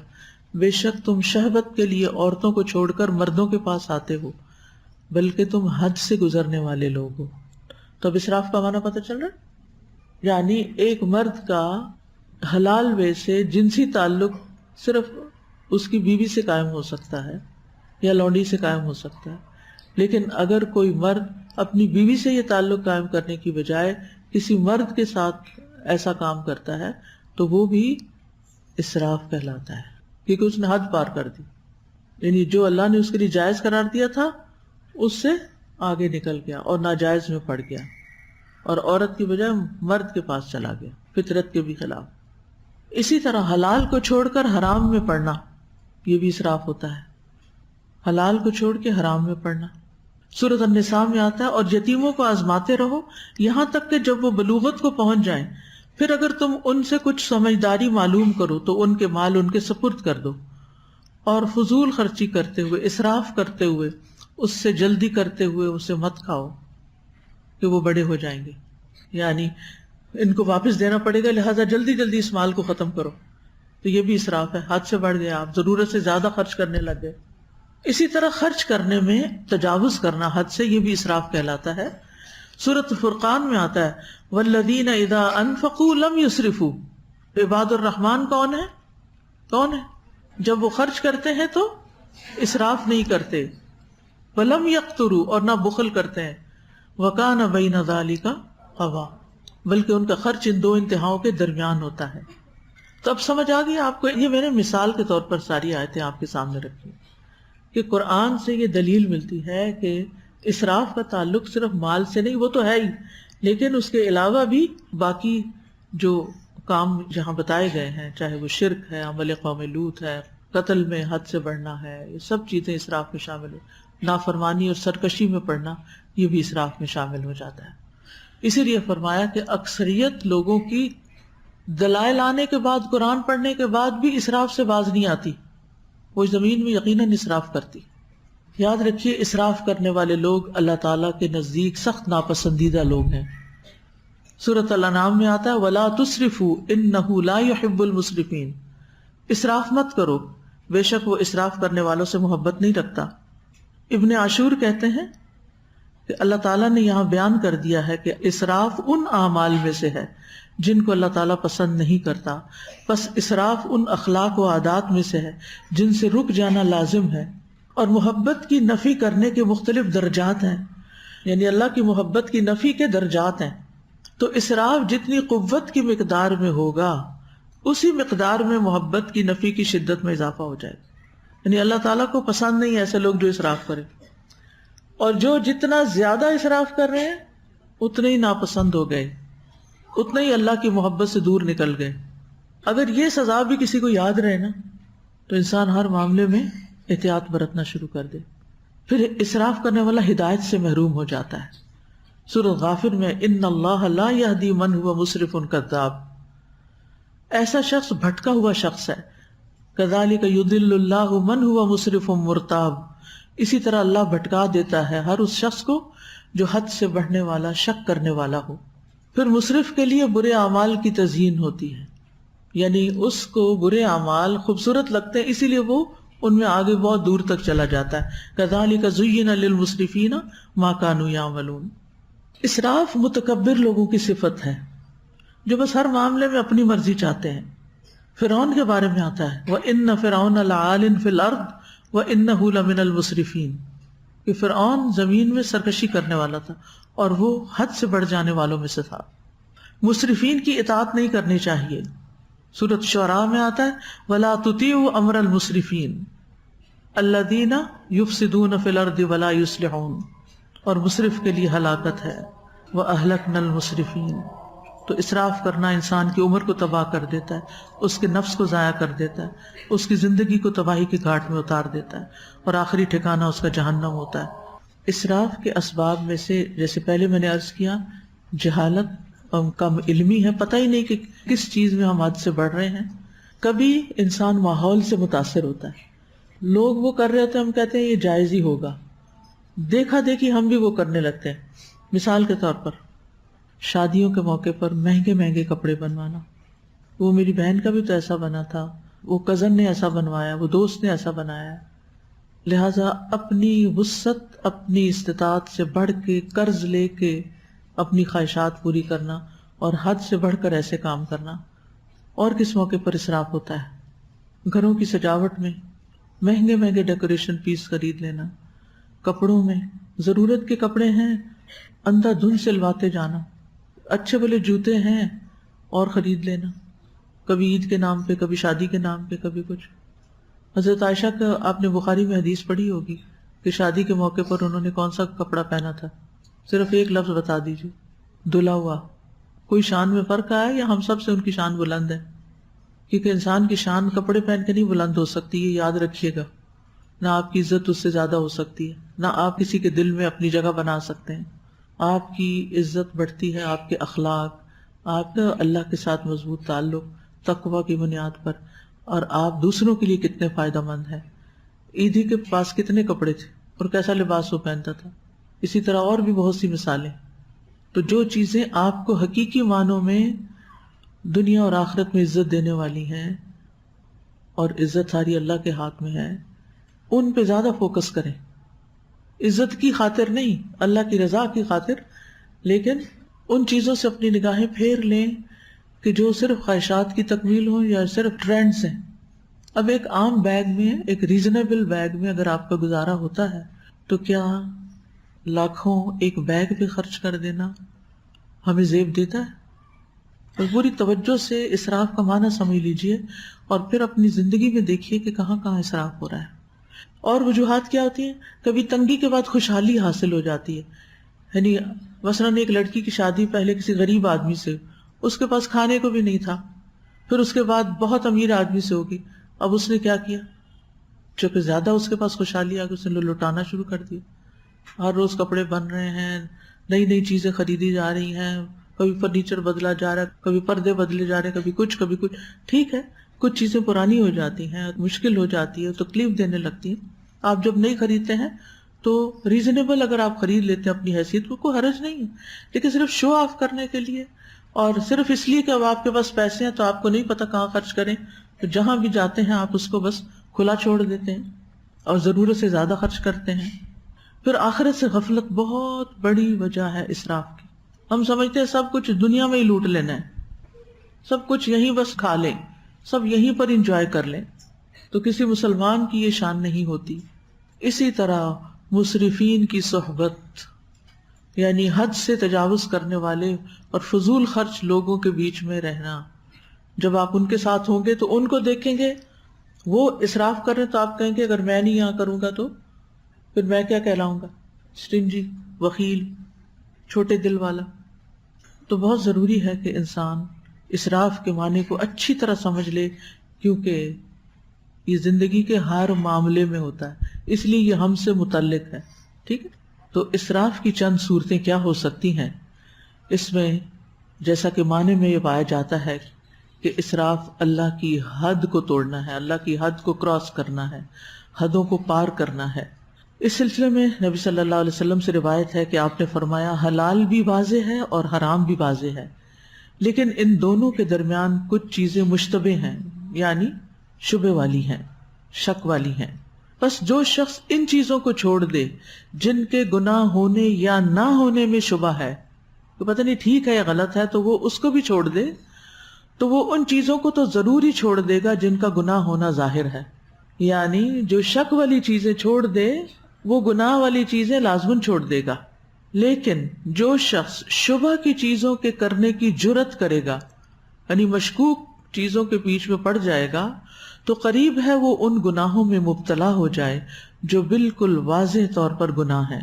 بے شک تم شہوت کے لیے عورتوں کو چھوڑ کر مردوں کے پاس آتے ہو، بلکہ تم حد سے گزرنے والے لوگ ہو۔ تو اب اسراف کا معنی پتہ چل رہا ہے؟ یعنی ایک مرد کا حلال وے سے جنسی تعلق صرف اس کی بیوی سے قائم ہو سکتا ہے یا لونڈی سے قائم ہو سکتا ہے، لیکن اگر کوئی مرد اپنی بیوی سے یہ تعلق قائم کرنے کی بجائے کسی مرد کے ساتھ ایسا کام کرتا ہے تو وہ بھی اسراف کہلاتا ہے، کیونکہ اس نے حد پار کر دی، یعنی جو اللہ نے اس کے لیے جائز قرار دیا تھا اس سے آگے نکل گیا اور ناجائز میں پڑ گیا، اور عورت کی بجائے مرد کے پاس چلا گیا، فطرت کے بھی خلاف۔ اسی طرح حلال کو چھوڑ کر حرام میں پڑنا، یہ بھی اسراف ہوتا ہے، حلال کو چھوڑ کے حرام میں پڑنا۔ سورۃ النساء میں آتا ہے اور یتیموں کو آزماتے رہو یہاں تک کہ جب وہ بلوغت کو پہنچ جائیں، پھر اگر تم ان سے کچھ سمجھداری معلوم کرو تو ان کے مال ان کے سپرد کر دو، اور فضول خرچی کرتے ہوئے، اسراف کرتے ہوئے، اس سے جلدی کرتے ہوئے اسے مت کھاؤ کہ وہ بڑے ہو جائیں گے، یعنی ان کو واپس دینا پڑے گا، لہذا جلدی جلدی اس مال کو ختم کرو، تو یہ بھی اسراف ہے، حد سے بڑھ گیا، آپ ضرورت سے زیادہ خرچ کرنے لگ گئے۔ اسی طرح خرچ کرنے میں تجاوز کرنا حد سے، یہ بھی اسراف کہلاتا ہے۔ سورۃ فرقان میں آتا ہے والذین اذا انفقوا لم یسرفوا، عباد الرحمن کون ہے؟ کون ہے؟ جب وہ خرچ کرتے ہیں تو اسراف نہیں کرتے، ولم یقتروا، اور نہ بخل کرتے ہیں، وکان بین ذلک قوا، بلکہ ان کا خرچ ان دو انتہاؤں کے درمیان ہوتا ہے۔ تو اب سمجھ آ گئی آپ کو، یہ میں نے مثال کے طور پر ساری آیتیں آپ کے سامنے رکھی کہ قرآن سے یہ دلیل ملتی ہے کہ اسراف کا تعلق صرف مال سے نہیں، وہ تو ہے ہی، لیکن اس کے علاوہ بھی باقی جو کام جہاں بتائے گئے ہیں، چاہے وہ شرک ہے، عمل قوم لوط ہے، قتل میں حد سے بڑھنا ہے، یہ سب چیزیں اسراف میں شامل ہیں، نافرمانی اور سرکشی میں پڑنا یہ بھی اسراف میں شامل ہو جاتا ہے۔ اسی لیے فرمایا کہ اکثریت لوگوں کی دلائل آنے کے بعد، قرآن پڑھنے کے بعد بھی اسراف سے باز نہیں آتی، وہ زمین میں یقیناً اسراف کرتی۔ یاد رکھیے اسراف کرنے والے لوگ اللہ تعالیٰ کے نزدیک سخت ناپسندیدہ لوگ ہیں۔ سورۃ الانعام میں آتا ہے وَلَا تُسْرِفُوا إِنَّهُ لَا يُحِبُّ الْمُسْرِفِينَ، اسراف مت کرو، بے شک وہ اسراف کرنے والوں سے محبت نہیں رکھتا۔ ابن عاشور کہتے ہیں کہ اللہ تعالیٰ نے یہاں بیان کر دیا ہے کہ اسراف ان اعمال میں سے ہے جن کو اللہ تعالیٰ پسند نہیں کرتا، بس اسراف ان اخلاق و عادات میں سے ہے جن سے رک جانا لازم ہے، اور محبت کی نفی کرنے کے مختلف درجات ہیں، یعنی اللہ کی محبت کی نفی کے درجات ہیں۔ تو اسراف جتنی قوت کی مقدار میں ہوگا اسی مقدار میں محبت کی نفی کی شدت میں اضافہ ہو جائے گا، یعنی اللہ تعالیٰ کو پسند نہیں ایسے لوگ جو اسراف کریں، اور جو جتنا زیادہ اسراف کر رہے ہیں اتنے ہی ناپسند ہو گئے، اتنے ہی اللہ کی محبت سے دور نکل گئے۔ اگر یہ سزا بھی کسی کو یاد رہے نا تو انسان ہر معاملے میں احتیاط برتنا شروع کر دے، پھر اسراف کرنے والا ہدایت سے محروم ہو جاتا ہے۔ سورۃ غافر میں ان اللہ لا یہدی من ہوا مسرف کذاب، ایسا شخص بھٹکا ہوا شخص ہے، کذالک یضل اللہ من ہوا مسرف مرتاب، اسی طرح اللہ بھٹکا دیتا ہے ہر اس شخص کو جو حد سے بڑھنے والا، شک کرنے والا ہو۔ پھر مصرف کے لیے برے اعمال کی تزیین ہوتی ہے، یعنی اس کو برے اعمال خوبصورت لگتے ہیں اسی لیے وہ ان میں آگے بہت دور تک چلا جاتا ہے۔ کذالک زین للمسرفین ما کانوا یعملون، اسراف متکبر لوگوں کی صفت ہے جو بس ہر معاملے میں اپنی مرضی چاہتے ہیں. فرعون کے بارے میں آتا ہے وَإِنَّ فِرْعَوْنَ لَعَالٍ فِي الْأَرْضِ وَإِنَّهُ لَمِنَ الْمُسْرِفِينَ کہ فرعون زمین میں سرکشی کرنے والا تھا اور وہ حد سے بڑھ جانے والوں میں سے تھا. مسرفین کی اطاعت نہیں کرنی چاہیے. سورۃ شعراء میں آتا ہے وَلَا تُطِيعُوا أَمْرَ الْمُسْرِفِينَ الَّذِينَ يُفْسِدُونَ فِي الْأَرْضِ وَلَا يُصْلِحُونَ اور مسرف کے لیے ہلاکت ہے. وَأَهْلَكْنَا الْمُسْرِفِينَ تو اسراف کرنا انسان کی عمر کو تباہ کر دیتا ہے, اس کے نفس کو ضائع کر دیتا ہے, اس کی زندگی کو تباہی کے گھاٹ میں اتار دیتا ہے اور آخری ٹھکانہ اس کا جہنم ہوتا ہے. اسراف کے اسباب میں سے جیسے پہلے میں نے عرض کیا جہالت اور کم علمی ہے, پتہ ہی نہیں کہ کس چیز میں ہم حد سے بڑھ رہے ہیں. کبھی انسان ماحول سے متاثر ہوتا ہے, لوگ وہ کر رہے ہوتے ہیں ہم کہتے ہیں یہ جائز ہی ہوگا, دیکھا دیکھی ہم بھی وہ کرنے لگتے ہیں. مثال کے طور پر شادیوں کے موقع پر مہنگے مہنگے کپڑے بنوانا, وہ میری بہن کا بھی تو ایسا بنا تھا, وہ کزن نے ایسا بنوایا, وہ دوست نے ایسا بنایا. لہٰذا اپنی وسعت اپنی استطاعت سے بڑھ کے قرض لے کے اپنی خواہشات پوری کرنا اور حد سے بڑھ کر ایسے کام کرنا. اور کس موقع پر اسراف ہوتا ہے؟ گھروں کی سجاوٹ میں مہنگے مہنگے ڈیکوریشن پیس خرید لینا, کپڑوں میں ضرورت کے کپڑے ہیں اندھا دھند سلواتے جانا, اچھے بھلے جوتے ہیں اور خرید لینا, کبھی عید کے نام پہ, کبھی شادی کے نام پہ, کبھی کچھ. حضرت عائشہ کا آپ نے بخاری میں حدیث پڑھی ہوگی کہ شادی کے موقع پر انہوں نے کون سا کپڑا پہنا تھا, صرف ایک لفظ بتا دیجیے, دھلا ہوا. کوئی شان میں فرق آیا یا ہم سب سے ان کی شان بلند ہے؟ کیونکہ انسان کی شان کپڑے پہن کے نہیں بلند ہو سکتی, یہ یاد رکھیے گا. نہ آپ کی عزت اس سے زیادہ ہو سکتی ہے, نہ آپ کسی کے دل میں اپنی جگہ بنا سکتے ہیں. آپ کی عزت بڑھتی ہے آپ کے اخلاق, آپ کا اللہ کے ساتھ مضبوط تعلق, تقوی کی بنیاد پر, اور آپ دوسروں کے لیے کتنے فائدہ مند ہیں. عیدی کے پاس کتنے کپڑے تھے اور کیسا لباس وہ پہنتا تھا. اسی طرح اور بھی بہت سی مثالیں. تو جو چیزیں آپ کو حقیقی معنوں میں دنیا اور آخرت میں عزت دینے والی ہیں, اور عزت ساری اللہ کے ہاتھ میں ہے, ان پہ زیادہ فوکس کریں. عزت کی خاطر نہیں, اللہ کی رضا کی خاطر, لیکن ان چیزوں سے اپنی نگاہیں پھیر لیں کہ جو صرف خواہشات کی تکمیل ہوں یا صرف ٹرینڈز ہیں. اب ایک عام بیگ میں, ایک ریزنیبل بیگ میں اگر آپ کا گزارا ہوتا ہے تو کیا لاکھوں ایک بیگ پہ خرچ کر دینا ہمیں زیب دیتا ہے؟ اور پوری توجہ سے اسراف کا معنی سمجھ لیجئے اور پھر اپنی زندگی میں دیکھیے کہ کہاں کہاں اسراف ہو رہا ہے. اور وجوہات کیا ہوتی ہیں؟ کبھی تنگی کے بعد خوشحالی حاصل ہو جاتی ہے. یعنی مثلاً ایک لڑکی کی شادی پہلے کسی غریب آدمی سے, اس کے پاس کھانے کو بھی نہیں تھا, پھر اس کے بعد بہت امیر آدمی سے ہوگی. اب اس نے کیا کیا, چونکہ زیادہ اس کے پاس خوشحالی آ کے اس نے لٹانا شروع کر دیا. ہر روز کپڑے بن رہے ہیں, نئی نئی چیزیں خریدی جا رہی ہیں, کبھی فرنیچر بدلا جا رہا ہے, کبھی پردے بدلے جا رہے ہیں, کبھی کچھ کبھی کچھ. ٹھیک ہے, کچھ چیزیں پرانی ہو جاتی ہیں, مشکل ہو جاتی ہے, تکلیف دینے لگتی ہیں. آپ جب نہیں خریدتے ہیں تو ریزنیبل اگر آپ خرید لیتے ہیں اپنی حیثیت کو, کوئی حرج نہیں ہے. لیکن صرف شو آف کرنے کے لیے اور صرف اس لیے کہ اب آپ کے پاس پیسے ہیں تو آپ کو نہیں پتا کہاں خرچ کریں, تو جہاں بھی جاتے ہیں آپ اس کو بس کھلا چھوڑ دیتے ہیں اور ضرورت سے زیادہ خرچ کرتے ہیں. پھر آخرت سے غفلت بہت بڑی وجہ ہے اسراف کی. ہم سمجھتے ہیں سب کچھ دنیا میں ہی لوٹ لینا ہے, سب کچھ یہیں بس کھا لیں, سب یہیں پر انجوائے کر لیں, تو کسی مسلمان کی یہ شان نہیں ہوتی. اسی طرح مسرفین کی صحبت, یعنی حد سے تجاوز کرنے والے اور فضول خرچ لوگوں کے بیچ میں رہنا. جب آپ ان کے ساتھ ہوں گے تو ان کو دیکھیں گے وہ اسراف کر رہے تو آپ کہیں گے اگر میں نہیں یہاں کروں گا تو پھر میں کیا کہلاؤں گا, سٹنجی, بخیل, چھوٹے دل والا. تو بہت ضروری ہے کہ انسان اسراف کے معنی کو اچھی طرح سمجھ لے, کیونکہ یہ زندگی کے ہر معاملے میں ہوتا ہے, اس لیے یہ ہم سے متعلق ہے. ٹھیک ہے, تو اسراف کی چند صورتیں کیا ہو سکتی ہیں. اس میں جیسا کہ معنی میں یہ پایا جاتا ہے کہ اسراف اللہ کی حد کو توڑنا ہے, اللہ کی حد کو کراس کرنا ہے, حدوں کو پار کرنا ہے. اس سلسلے میں نبی صلی اللہ علیہ وسلم سے روایت ہے کہ آپ نے فرمایا حلال بھی واضح ہے اور حرام بھی واضح ہے, لیکن ان دونوں کے درمیان کچھ چیزیں مشتبہ ہیں, یعنی شبہ والی ہیں, شک والی ہیں. بس جو شخص ان چیزوں کو چھوڑ دے جن کے گناہ ہونے یا نہ ہونے میں شبہ ہے, کہ پتہ نہیں ٹھیک ہے یا غلط ہے، تو وہ اس کو بھی چھوڑ دے، تو وہ ان چیزوں کو تو ضرور ہی چھوڑ دے گا جن کا گناہ ہونا ظاہر ہے. یعنی جو شک والی چیزیں چھوڑ دے وہ گناہ والی چیزیں لازماً چھوڑ دے گا. لیکن جو شخص شبہ کی چیزوں کے کرنے کی جرت کرے گا، یعنی مشکوک چیزوں کے پیچھے میں پڑ جائے گا، تو قریب ہے وہ ان گناہوں میں مبتلا ہو جائے جو بالکل واضح طور پر گناہ ہے.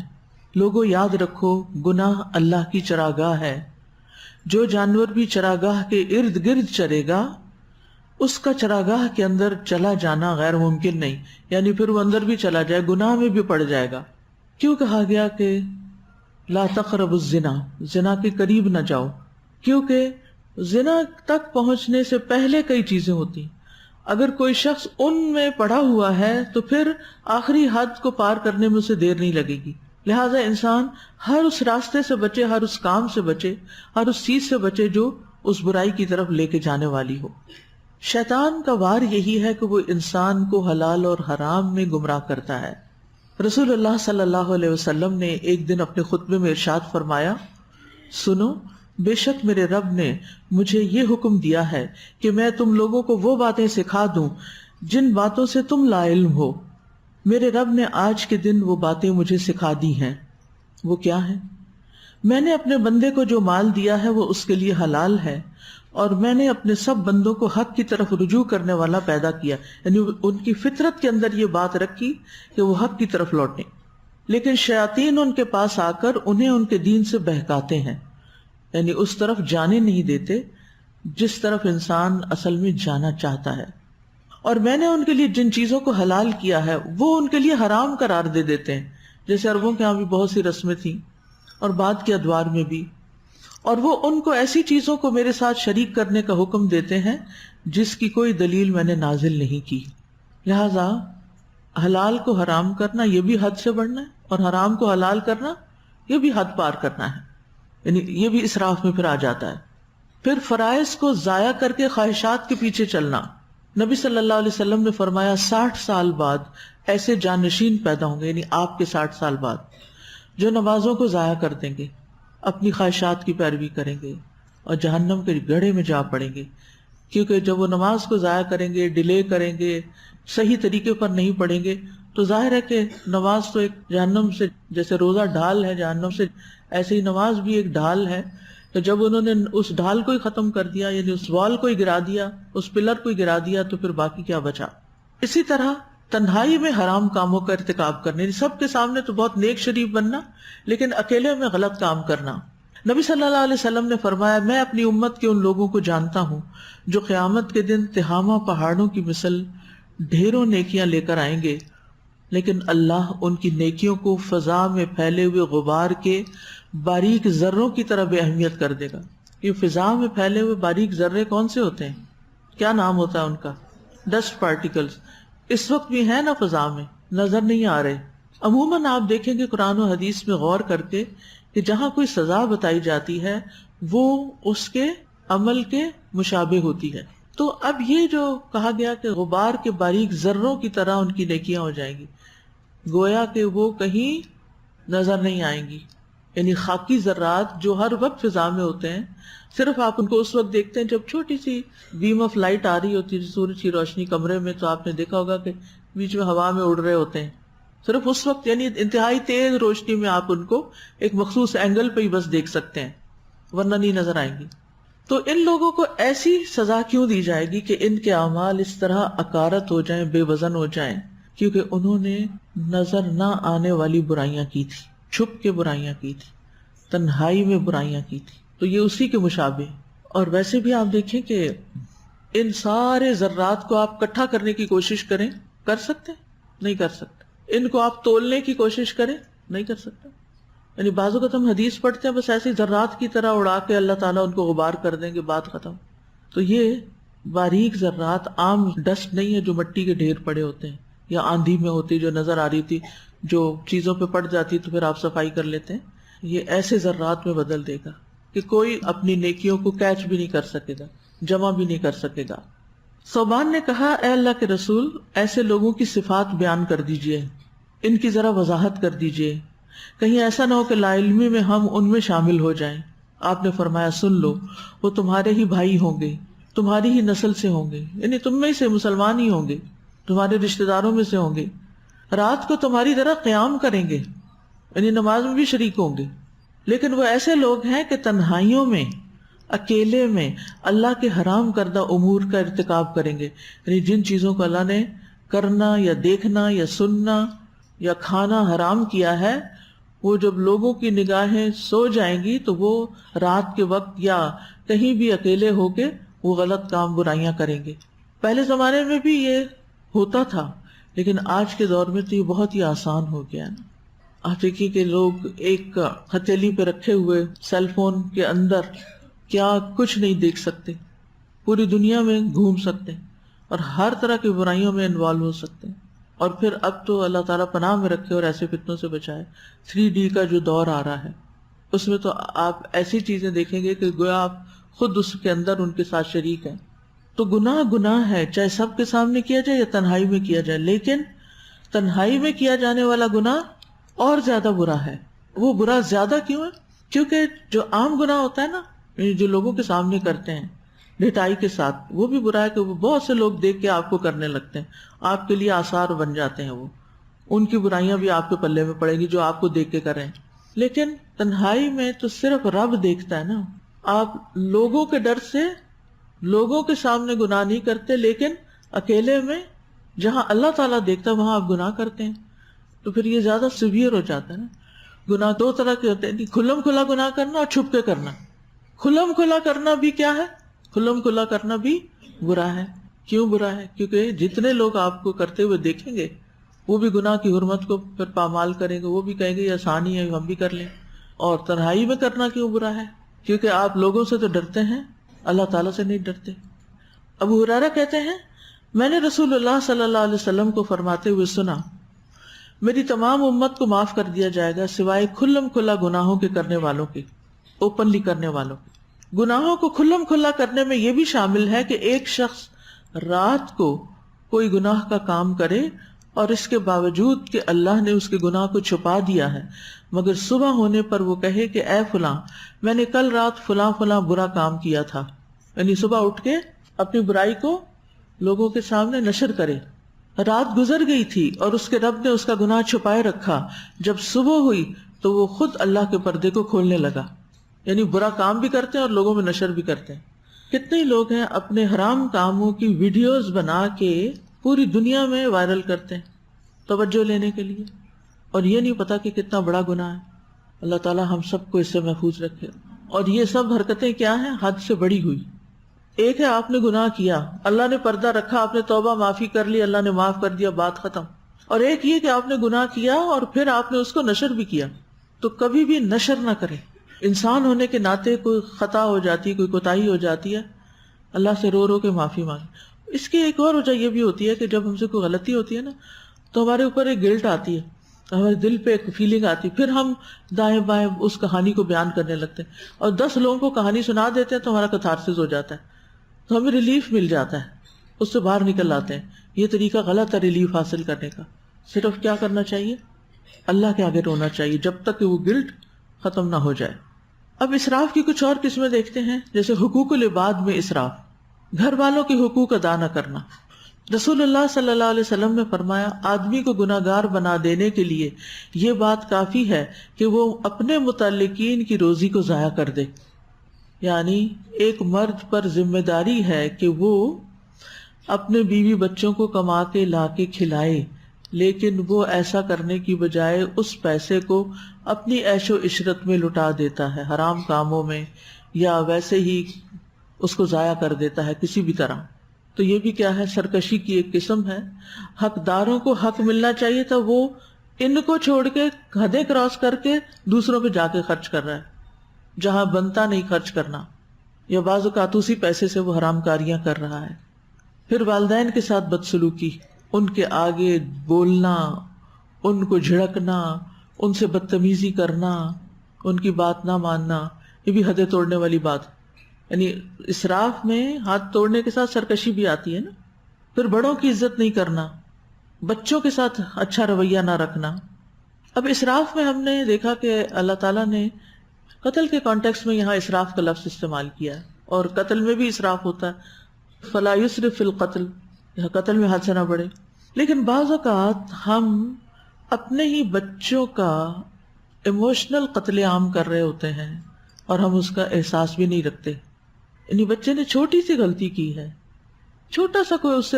لوگوں یاد رکھو، گناہ اللہ کی چراگاہ ہے. جو جانور بھی چراگاہ کے ارد گرد چرے گا، اس کا چراگاہ کے اندر چلا جانا غیر ممکن نہیں، یعنی پھر وہ اندر بھی چلا جائے، گناہ میں بھی پڑ جائے گا. کیوں کہا گیا کہ لا تقربوا الزنا، زنا کے قریب نہ جاؤ؟ کیونکہ زنا تک پہنچنے سے پہلے کئی چیزیں ہوتی. اگر کوئی شخص ان میں پڑا ہوا ہے تو پھر آخری حد کو پار کرنے میں اسے دیر نہیں لگے گی. لہٰذا انسان ہر اس راستے سے بچے، ہر اس کام سے بچے، ہر اس چیز سے بچے جو اس برائی کی طرف لے کے جانے والی ہو. شیطان کا وار یہی ہے کہ وہ انسان کو حلال اور حرام میں گمراہ کرتا ہے. رسول اللہ صلی اللہ علیہ وسلم نے ایک دن اپنے خطبے میں ارشاد فرمایا، سنو، بے شک میرے رب نے مجھے یہ حکم دیا ہے کہ میں تم لوگوں کو وہ باتیں سکھا دوں جن باتوں سے تم لا علم ہو. میرے رب نے آج کے دن وہ باتیں مجھے سکھا دی ہیں. وہ کیا ہیں؟ میں نے اپنے بندے کو جو مال دیا ہے وہ اس کے لیے حلال ہے، اور میں نے اپنے سب بندوں کو حق کی طرف رجوع کرنے والا پیدا کیا، یعنی ان کی فطرت کے اندر یہ بات رکھی کہ وہ حق کی طرف لوٹیں. لیکن شیاطین ان کے پاس آ کر انہیں ان کے دین سے بہکاتے ہیں، یعنی اس طرف جانے نہیں دیتے جس طرف انسان اصل میں جانا چاہتا ہے. اور میں نے ان کے لیے جن چیزوں کو حلال کیا ہے وہ ان کے لیے حرام قرار دے دیتے ہیں. جیسے عربوں کے ہاں بھی بہت سی رسمیں تھیں اور بعد کے ادوار میں بھی، اور وہ ان کو ایسی چیزوں کو میرے ساتھ شریک کرنے کا حکم دیتے ہیں جس کی کوئی دلیل میں نے نازل نہیں کی. لہذا حلال کو حرام کرنا یہ بھی حد سے بڑھنا ہے، اور حرام کو حلال کرنا یہ بھی حد پار کرنا ہے، یعنی یہ بھی اسراف میں پھر آ جاتا ہے. پھر فرائض کو ضائع کر کے خواہشات کے پیچھے چلنا. نبی صلی اللہ علیہ وسلم نے فرمایا 60 سال بعد ایسے جانشین پیدا ہوں گے، یعنی آپ کے 60 سال بعد، جو نمازوں کو ضائع کر دیں گے، اپنی خواہشات کی پیروی کریں گے اور جہنم کے گڑھے میں جا پڑیں گے. کیونکہ جب وہ نماز کو ضائع کریں گے، ڈیلے کریں گے، صحیح طریقے پر نہیں پڑھیں گے، تو ظاہر ہے کہ نماز تو ایک جہنم سے، جیسے روزہ ڈھال ہے جہنم سے، ایسے ہی نماز بھی ایک ڈھال ہے. تو جب انہوں نے اس ڈھال کو ہی ختم کر دیا، یعنی اس وال کو ہی گرا دیا، اس پلر کو ہی گرا دیا، تو پھر باقی کیا بچا؟ اسی طرح تنہائی میں حرام کاموں کا ارتکاب کرنے، سب کے سامنے تو بہت نیک شریف بننا، لیکن اکیلے میں غلط کام کرنا. نبی صلی اللہ علیہ وسلم نے فرمایا، میں اپنی امت کے ان لوگوں کو جانتا ہوں جو قیامت کے دن تہامہ پہاڑوں کی مثل ڈھیروں نیکیاں لے کر آئیں گے، لیکن اللہ ان کی نیکیوں کو فضا میں پھیلے ہوئے غبار کے باریک ذروں کی طرح بے اہمیت کر دے گا. یہ فضا میں پھیلے ہوئے باریک ذرے کون سے ہوتے ہیں؟ کیا نام ہوتا ہے ان کا؟ Dust particles. اس وقت بھی ہیں نا فضا میں، نظر نہیں آ رہے. عموماً آپ دیکھیں گے قرآن و حدیث میں غور کر کے کہ جہاں کوئی سزا بتائی جاتی ہے وہ اس کے عمل کے مشابہ ہوتی ہے. تو اب یہ جو کہا گیا کہ غبار کے باریک ذروں کی طرح ان کی نیکیاں ہو جائیں گی، گویا کہ وہ کہیں نظر نہیں آئیں گی. یعنی خاکی ذرات جو ہر وقت فضا میں ہوتے ہیں، صرف آپ ان کو اس وقت دیکھتے ہیں جب چھوٹی سی بیم آف لائٹ آ رہی ہوتی ہے، سورج کی روشنی کمرے میں، تو آپ نے دیکھا ہوگا کہ بیچ میں ہوا میں اڑ رہے ہوتے ہیں. صرف اس وقت، یعنی انتہائی تیز روشنی میں آپ ان کو ایک مخصوص اینگل پہ ہی بس دیکھ سکتے ہیں، ورنہ نہیں نظر آئیں گی. تو ان لوگوں کو ایسی سزا کیوں دی جائے گی کہ ان کے اعمال اس طرح اکارت ہو جائیں، بے وزن ہو جائیں؟ کیونکہ انہوں نے نظر نہ آنے والی برائیاں کی تھی، چھپ کے برائیاں کی تھی، تنہائی میں برائیاں کی تھی. تو یہ اسی کے مشابہ. اور ویسے بھی آپ دیکھیں کہ ان سارے ذرات کو آپ اکٹھا کرنے کی کوشش کریں، کر سکتے؟ نہیں کر سکتے. ان کو آپ تولنے کی کوشش کریں، نہیں کر سکتے. یعنی بعض اوقات ہم حدیث پڑھتے ہیں بس ایسے ذرات کی طرح اڑا کے اللہ تعالیٰ ان کو غبار کر دیں گے، بات ختم. تو یہ باریک ذرات عام ڈسٹ نہیں ہے جو مٹی کے ڈھیر پڑے ہوتے ہیں یا آندھی میں ہوتی جو نظر آ رہی تھی، جو چیزوں پہ پڑ جاتی تو پھر آپ صفائی کر لیتے ہیں. یہ ایسے ذرات میں بدل دے گا کہ کوئی اپنی نیکیوں کو کیچ بھی نہیں کر سکے گا، جمع بھی نہیں کر سکے گا. صوبان نے کہا، اے اللہ کے رسول، ایسے لوگوں کی صفات بیان کر دیجئے، ان کی ذرا وضاحت کر دیجئے، کہیں ایسا نہ ہو کہ لا علمی میں ہم ان میں شامل ہو جائیں. آپ نے فرمایا سن لو، وہ تمہارے ہی بھائی ہوں گے، تمہاری ہی نسل سے ہوں گے، یعنی تم میں سے مسلمان ہی ہوں گے، تمہارے رشتہ داروں میں سے ہوں گے، رات کو تمہاری طرح قیام کریں گے، یعنی نماز میں بھی شریک ہوں گے، لیکن وہ ایسے لوگ ہیں کہ تنہائیوں میں، اکیلے میں اللہ کے حرام کردہ امور کا ارتکاب کریں گے، یعنی جن چیزوں کو اللہ نے کرنا یا دیکھنا یا سننا یا کھانا حرام کیا ہے، وہ جب لوگوں کی نگاہیں سو جائیں گی تو وہ رات کے وقت یا کہیں بھی اکیلے ہو کے وہ غلط کام برائیاں کریں گے۔ پہلے زمانے میں بھی یہ ہوتا تھا، لیکن آج کے دور میں تو یہ بہت ہی آسان ہو گیا نا۔ آپ دیکھیے کہ لوگ ایک ہتھیلی پہ رکھے ہوئے سیل فون کے اندر کیا کچھ نہیں دیکھ سکتے، پوری دنیا میں گھوم سکتے ہیں اور ہر طرح کی برائیوں میں انوالو ہو سکتے ہیں۔ اور پھر اب تو اللہ تعالیٰ پناہ میں رکھے اور ایسے فتنوں سے بچائے، 3D کا جو دور آ رہا ہے اس میں تو آپ ایسی چیزیں دیکھیں گے کہ گویا آپ خود اس کے اندر ان کے ساتھ شریک ہیں۔ تو گناہ ہے، چاہے سب کے سامنے کیا جائے یا تنہائی میں کیا جائے، لیکن تنہائی میں کیا جانے والا گناہ اور زیادہ برا ہے۔ وہ برا زیادہ کیوں ہے؟ کیونکہ جو عام گناہ ہوتا ہے نا، جو لوگوں کے سامنے کرتے ہیں ڈٹائی کے ساتھ، وہ بھی برا ہے کہ وہ بہت سے لوگ دیکھ کے آپ کو کرنے لگتے ہیں، آپ کے لیے آثار بن جاتے ہیں، وہ ان کی برائیاں بھی آپ کے پلے میں پڑیں گی جو آپ کو دیکھ کے کریں۔ لیکن تنہائی میں تو صرف رب دیکھتا ہے نا، آپ لوگوں کے ڈر سے لوگوں کے سامنے گناہ نہیں کرتے، لیکن اکیلے میں جہاں اللہ تعالیٰ دیکھتا ہے وہاں آپ گناہ کرتے ہیں، تو پھر یہ زیادہ سیویئر ہو جاتا ہے نا۔ گناہ دو طرح کے ہوتے ہیں، کھلم کھلا گناہ کرنا اور چھپ کے کرنا۔ کھلم کھلا کرنا بھی کیا ہے؟ کھلم کھلا کرنا بھی برا ہے۔ کیوں برا ہے؟ کیونکہ جتنے لوگ آپ کو کرتے ہوئے دیکھیں گے وہ بھی گناہ کی حرمت کو پھر پامال کریں گے، وہ بھی کہیں گے یہ آسانی ہے ہم بھی کر لیں۔ اور تنہائی میں کرنا کیوں برا ہے؟ کیونکہ آپ لوگوں سے تو ڈرتے ہیں، اللہ تعالیٰ سے نہیں ڈرتے۔ ابو ہریرہ کہتے ہیں میں نے رسول اللہ صلی اللہ علیہ وسلم کو فرماتے ہوئے سنا، میری تمام امت کو معاف کر دیا جائے گا سوائے کھلم کھلا گناہوں کے کرنے والوں کے، اوپنلی کرنے والوں کے۔ گناہوں کو کھلم کھلا کرنے میں یہ بھی شامل ہے کہ ایک شخص رات کو کوئی گناہ کا کام کرے اور اس کے باوجود کہ اللہ نے اس کے گناہ کو چھپا دیا ہے، مگر صبح ہونے پر وہ کہے کہ اے فلاں میں نے کل رات فلاں فلاں برا کام کیا تھا، یعنی صبح اٹھ کے اپنی برائی کو لوگوں کے سامنے نشر کرے۔ رات گزر گئی تھی اور اس کے رب نے اس کا گناہ چھپائے رکھا، جب صبح ہوئی تو وہ خود اللہ کے پردے کو کھولنے لگا، یعنی برا کام بھی کرتے ہیں اور لوگوں میں نشر بھی کرتے ہیں۔ کتنے لوگ ہیں اپنے حرام کاموں کی ویڈیوز بنا کے پوری دنیا میں وائرل کرتے ہیں توجہ لینے کے لیے، اور یہ نہیں پتا کہ کتنا بڑا گناہ ہے۔ اللہ تعالیٰ ہم سب کو اس سے محفوظ رکھے۔ اور یہ سب حرکتیں کیا ہیں؟ حد سے بڑی ہوئی۔ ایک ہے آپ نے گناہ کیا، اللہ نے پردہ رکھا، آپ نے توبہ معافی کر لی، اللہ نے معاف کر دیا، بات ختم۔ اور ایک یہ کہ آپ نے گناہ کیا اور پھر آپ نے اس کو نشر بھی کیا۔ تو کبھی بھی نشر نہ کریں۔ انسان ہونے کے ناطے کوئی خطا ہو جاتی ہے، کوئی کوتاہی ہو جاتی ہے، اللہ سے رو رو کے معافی مانگے۔ اس کی ایک اور وجہ یہ بھی ہوتی ہے کہ جب ہم سے کوئی غلطی ہوتی ہے نا تو ہمارے اوپر ایک گلٹ آتی ہے، ہمارے دل پہ ایک فیلنگ آتی ہے، پھر ہم دائیں بائیں اس کہانی کو بیان کرنے لگتے ہیں اور 10 لوگوں کو کہانی سنا دیتے ہیں تو ہمارا کتھارسس ہو جاتا ہے، تو ہمیں ریلیف مل جاتا ہے، اس سے باہر نکل آتے ہیں۔ یہ طریقہ غلط ہے ریلیف حاصل کرنے کا۔ صرف کیا کرنا چاہیے؟ اللہ کے آگے رونا چاہیے جب تک کہ وہ گلٹ ختم نہ ہو جائے۔ اب اسراف کی کچھ اور قسمیں دیکھتے ہیں، جیسے حقوق العباد میں اسراف، گھر والوں کے حقوق ادا نہ کرنا۔ رسول اللہ صلی اللہ علیہ وسلم نے فرمایا آدمی کو گناہ گار بنا دینے کے لیے یہ بات کافی ہے کہ وہ اپنے متعلقین کی روزی کو ضائع کر دے، یعنی ایک مرد پر ذمہ داری ہے کہ وہ اپنے بیوی بچوں کو کما کے لا کے کھلائے، لیکن وہ ایسا کرنے کی بجائے اس پیسے کو اپنی عیش و عشرت میں لٹا دیتا ہے، حرام کاموں میں، یا ویسے ہی اس کو ضائع کر دیتا ہے کسی بھی طرح۔ تو یہ بھی کیا ہے؟ سرکشی کی ایک قسم ہے۔ حقداروں کو حق ملنا چاہیے تھا، وہ ان کو چھوڑ کے حدیں کراس کر کے دوسروں پہ جا کے خرچ کر رہا ہے جہاں بنتا نہیں خرچ کرنا، یا بعض اوقات اسی پیسے سے وہ حرام کاریاں کر رہا ہے۔ پھر والدین کے ساتھ بدسلوکی، ان کے آگے بولنا، ان کو جھڑکنا، ان سے بدتمیزی کرنا، ان کی بات نہ ماننا، یہ بھی حدیں توڑنے والی بات۔ یعنی اسراف میں ہاتھ توڑنے کے ساتھ سرکشی بھی آتی ہے نا۔ پھر بڑوں کی عزت نہیں کرنا، بچوں کے ساتھ اچھا رویہ نہ رکھنا۔ اب اسراف میں ہم نے دیکھا کہ اللہ تعالیٰ نے قتل کے کانٹیکس میں یہاں اسراف کا لفظ استعمال کیا ہے، اور قتل میں بھی اسراف ہوتا ہے، فلا یسرف فی القتل، یہاں قتل میں حد سے نہ بڑھے۔ لیکن بعض اوقات ہم اپنے ہی بچوں کا ایموشنل قتل عام کر رہے ہوتے ہیں اور ہم اس کا احساس بھی نہیں رکھتے۔ یعنی بچے نے چھوٹی سی غلطی کی ہے، چھوٹا سا کوئی، اس سے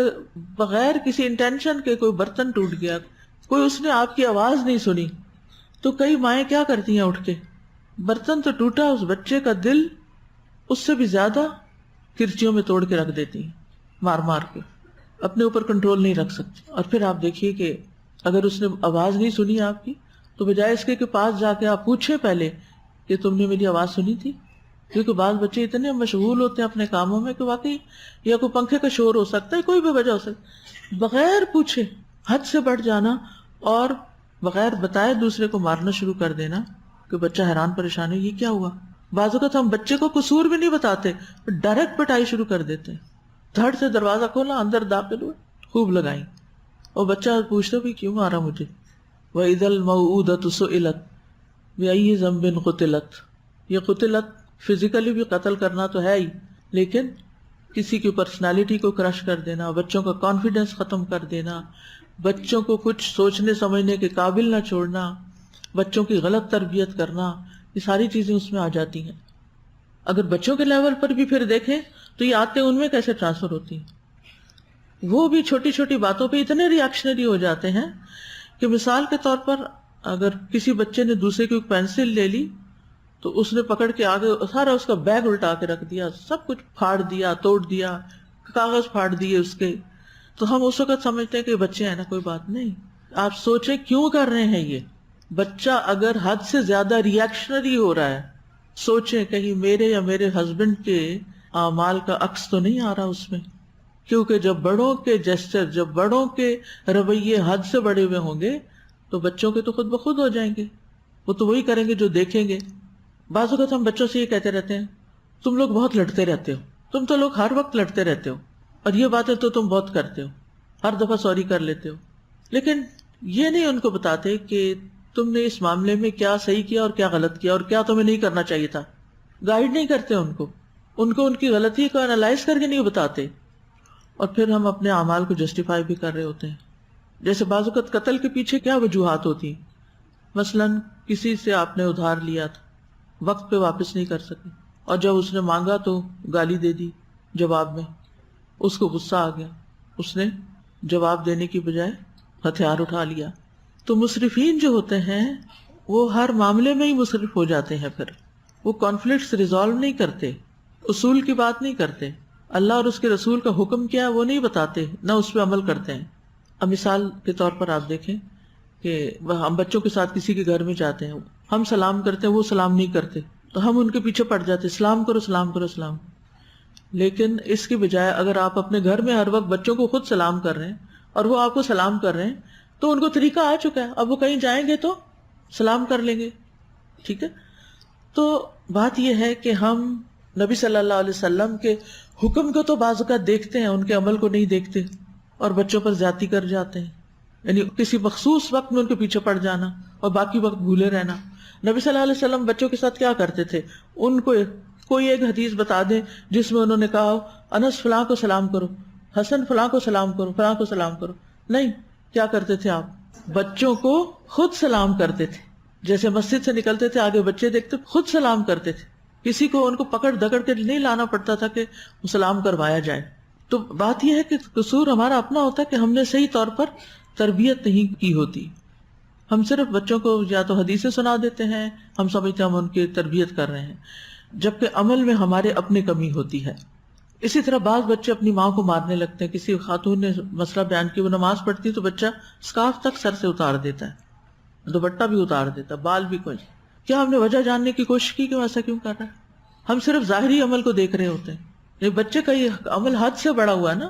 بغیر کسی انٹینشن کے کوئی برتن ٹوٹ گیا، کوئی اس نے آپ کی آواز نہیں سنی، تو کئی مائیں کیا کرتی ہیں اٹھ کے، برتن تو ٹوٹا، اس بچے کا دل اس سے بھی زیادہ کرچیوں میں توڑ کے رکھ دیتی ہیں، مار مار کے، اپنے اوپر کنٹرول نہیں رکھ سکتی۔ اور پھر آپ دیکھیے کہ اگر اس نے آواز نہیں سنی آپ کی، تو بجائے اس کے پاس جا کے آپ پوچھیں پہلے کہ تم نے میری آواز سنی تھی، کیونکہ بعض بچے اتنے مشغول ہوتے ہیں اپنے کاموں میں کہ واقعی یا کوئی پنکھے کا شور ہو سکتا ہے، کوئی بھی وجہ ہو سکتی، بغیر پوچھے حد سے بڑھ جانا اور بغیر بتائے دوسرے کو مارنا شروع کر دینا کہ بچہ حیران پریشان ہے، یہ کیا ہوا۔ بعض اوقات ہم بچے کو قصور بھی نہیں بتاتے، ڈائریکٹ پٹائی شروع کر دیتے ہیں، دھڑ سے دروازہ کھولا، اندر داخل ہوئے، خوب لگائیں، اور بچہ پوچھتا بھی کیوں مارا مجھے۔ وَإِذَا الْمَوْءُودَةُ سُئِلَتْ بِأَيِّ ذَنبٍ قُتِلَتْ، یہ قتلت فزیکلی بھی قتل کرنا تو ہے ہی، لیکن کسی کی پرسنالٹی کو کرش کر دینا، بچوں کا کانفیڈنس ختم کر دینا، بچوں کو کچھ سوچنے سمجھنے کے قابل نہ چھوڑنا، بچوں کی غلط تربیت کرنا، یہ ساری چیزیں اس میں آ جاتی ہیں۔ اگر بچوں کے لیول پر بھی پھر دیکھیں تو یہ آتے ان میں کیسے ٹرانسفر ہوتی ہیں، وہ بھی چھوٹی چھوٹی باتوں پہ اتنے ری ایکشنری ہو جاتے ہیں کہ مثال کے طور پر اگر کسی بچے نے دوسرے کی پینسل لے لی تو اس نے پکڑ کے آگے سارا اس کا بیگ الٹا کے رکھ دیا، سب کچھ پھاڑ دیا، توڑ دیا، کاغذ پھاڑ دیے اس کے، تو ہم اس وقت سمجھتے ہیں کہ بچے ہیں نا، کوئی بات نہیں۔ آپ سوچیں کیوں کر رہے ہیں یہ؟ بچہ اگر حد سے زیادہ ری ایکشنری ہو رہا ہے، سوچیں کہیں میرے یا میرے ہسبینڈ کے اعمال کا عکس تو نہیں آ رہا اس میں، کیونکہ جب بڑوں کے جیسچر، جب بڑوں کے رویے حد سے بڑے ہوئے ہوں گے تو بچوں کے تو خود بخود ہو جائیں گے، وہ تو وہی کریں گے جو دیکھیں گے۔ بعض اوقات ہم بچوں سے یہ کہتے رہتے ہیں تم لوگ بہت لڑتے رہتے ہو، تم تو لوگ ہر وقت لڑتے رہتے ہو، اور یہ باتیں تو تم بہت کرتے ہو، ہر دفعہ سوری کر لیتے ہو، لیکن یہ نہیں ان کو بتاتے کہ تم نے اس معاملے میں کیا صحیح کیا اور کیا غلط کیا اور کیا تمہیں نہیں کرنا چاہیے تھا۔ گائیڈ نہیں کرتے ان کو ان کی غلطی کو انالائز کر کے نہیں بتاتے، اور پھر ہم اپنے اعمال کو جسٹیفائی بھی کر رہے ہوتے ہیں۔ جیسے بعض اوقات قتل کے پیچھے کیا وجوہات ہوتی ہیں، مثلاً کسی سے آپ نے ادھار لیا تھا، وقت پہ واپس نہیں کر سکے، اور جب اس نے مانگا تو گالی دے دی جواب میں، اس کو غصہ آ گیا، اس نے جواب دینے کی بجائے ہتھیار اٹھا لیا۔ تو مصرفین جو ہوتے ہیں وہ ہر معاملے میں ہی مصرف ہو جاتے ہیں، پھر وہ کانفلکٹس ریزالو نہیں کرتے، اصول کی بات نہیں کرتے، اللہ اور اس کے رسول کا حکم کیا ہے وہ نہیں بتاتے، نہ اس پہ عمل کرتے ہیں۔ اب مثال کے طور پر آپ دیکھیں کہ ہم بچوں کے ساتھ کسی کے گھر میں جاتے ہیں، ہم سلام کرتے ہیں، وہ سلام نہیں کرتے، تو ہم ان کے پیچھے پڑ جاتے، سلام کرو سلام کرو سلام۔ لیکن اس کی بجائے اگر آپ اپنے گھر میں ہر وقت بچوں کو خود سلام کر رہے ہیں اور وہ آپ کو سلام کر رہے ہیں تو ان کو طریقہ آ چکا ہے، اب وہ کہیں جائیں گے تو سلام کر لیں گے، ٹھیک ہے۔ تو بات یہ ہے کہ ہم نبی صلی اللہ علیہ وسلم کے حکم کو تو بعض اوقات دیکھتے ہیں، ان کے عمل کو نہیں دیکھتے، اور بچوں پر زیادتی کر جاتے ہیں، یعنی کسی مخصوص وقت میں ان کے پیچھے پڑ جانا اور باقی وقت بھولے رہنا۔ نبی صلی اللہ علیہ وسلم بچوں کے ساتھ کیا کرتے تھے، ان کو کوئی ایک حدیث بتا دیں جس میں انہوں نے کہا انس فلاں کو سلام کرو، حسن فلاں کو سلام کرو، فلاں کو سلام کرو، نہیں، کیا کرتے تھے آپ؟ بچوں کو خود سلام کرتے تھے، جیسے مسجد سے نکلتے تھے آگے بچے دیکھتے خود سلام کرتے تھے، کسی کو ان کو پکڑ دکڑ کے نہیں لانا پڑتا تھا کہ سلام کروایا جائے۔ تو بات یہ ہے کہ قصور ہمارا اپنا ہوتا ہے کہ ہم نے صحیح طور پر تربیت نہیں کی ہوتی، ہم صرف بچوں کو یا تو حدیثیں سنا دیتے ہیں، ہم سمجھتے ہیں ہم ان کی تربیت کر رہے ہیں، جبکہ عمل میں ہمارے اپنے کمی ہوتی ہے۔ اسی طرح بعض بچے اپنی ماں کو مارنے لگتے ہیں، کسی خاتون نے مسئلہ بیان کیا، وہ نماز پڑھتی تو بچہ سکارف تک سر سے اتار دیتا ہے، دوپٹہ بھی اتار دیتا ہے، بال بھی کچھ، کیا ہم نے وجہ جاننے کی کوشش کی کہ وہ ایسا کیوں کر رہا ہے؟ ہم صرف ظاہری عمل کو دیکھ رہے ہوتے ہیں، یہ بچے کا یہ عمل حد سے بڑا ہوا ہے نا،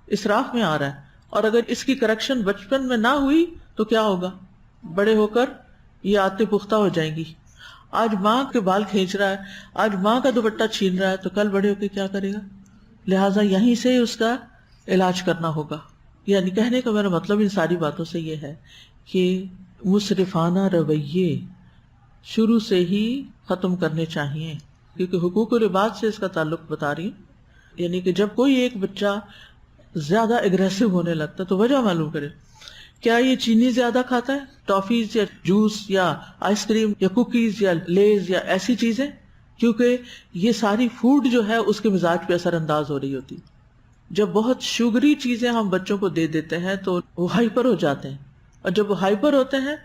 اسراف میں آ رہا ہے، اور اگر اس کی کریکشن بچپن میں نہ ہوئی تو کیا ہوگا؟ بڑے ہو کر یہ عادتیں پختہ ہو جائیں گی۔ آج ماں کے بال کھینچ رہا ہے، آج ماں کا دوپٹہ چھین رہا ہے، تو کل بڑے ہو کے کیا کرے گا؟ لہٰذا یہیں سے اس کا علاج کرنا ہوگا۔ یعنی کہنے کا میرا مطلب ان ساری باتوں سے یہ ہے کہ مصرفانہ رویے شروع سے ہی ختم کرنے چاہیے، کیونکہ حقوق العباد سے اس کا تعلق بتا رہی ہوں۔ یعنی کہ جب کوئی ایک بچہ زیادہ اگریسو ہونے لگتا ہے تو وجہ معلوم کرے، کیا یہ چینی زیادہ کھاتا ہے، ٹافیز یا جوس یا آئس کریم یا کوکیز یا لیز یا ایسی چیزیں، کیونکہ یہ ساری فوڈ جو ہے اس کے مزاج پہ اثر انداز ہو رہی ہوتی۔ جب بہت شوگری چیزیں ہم بچوں کو دے دیتے ہیں تو وہ ہائپر ہو جاتے ہیں، اور جب وہ ہائپر ہوتے ہیں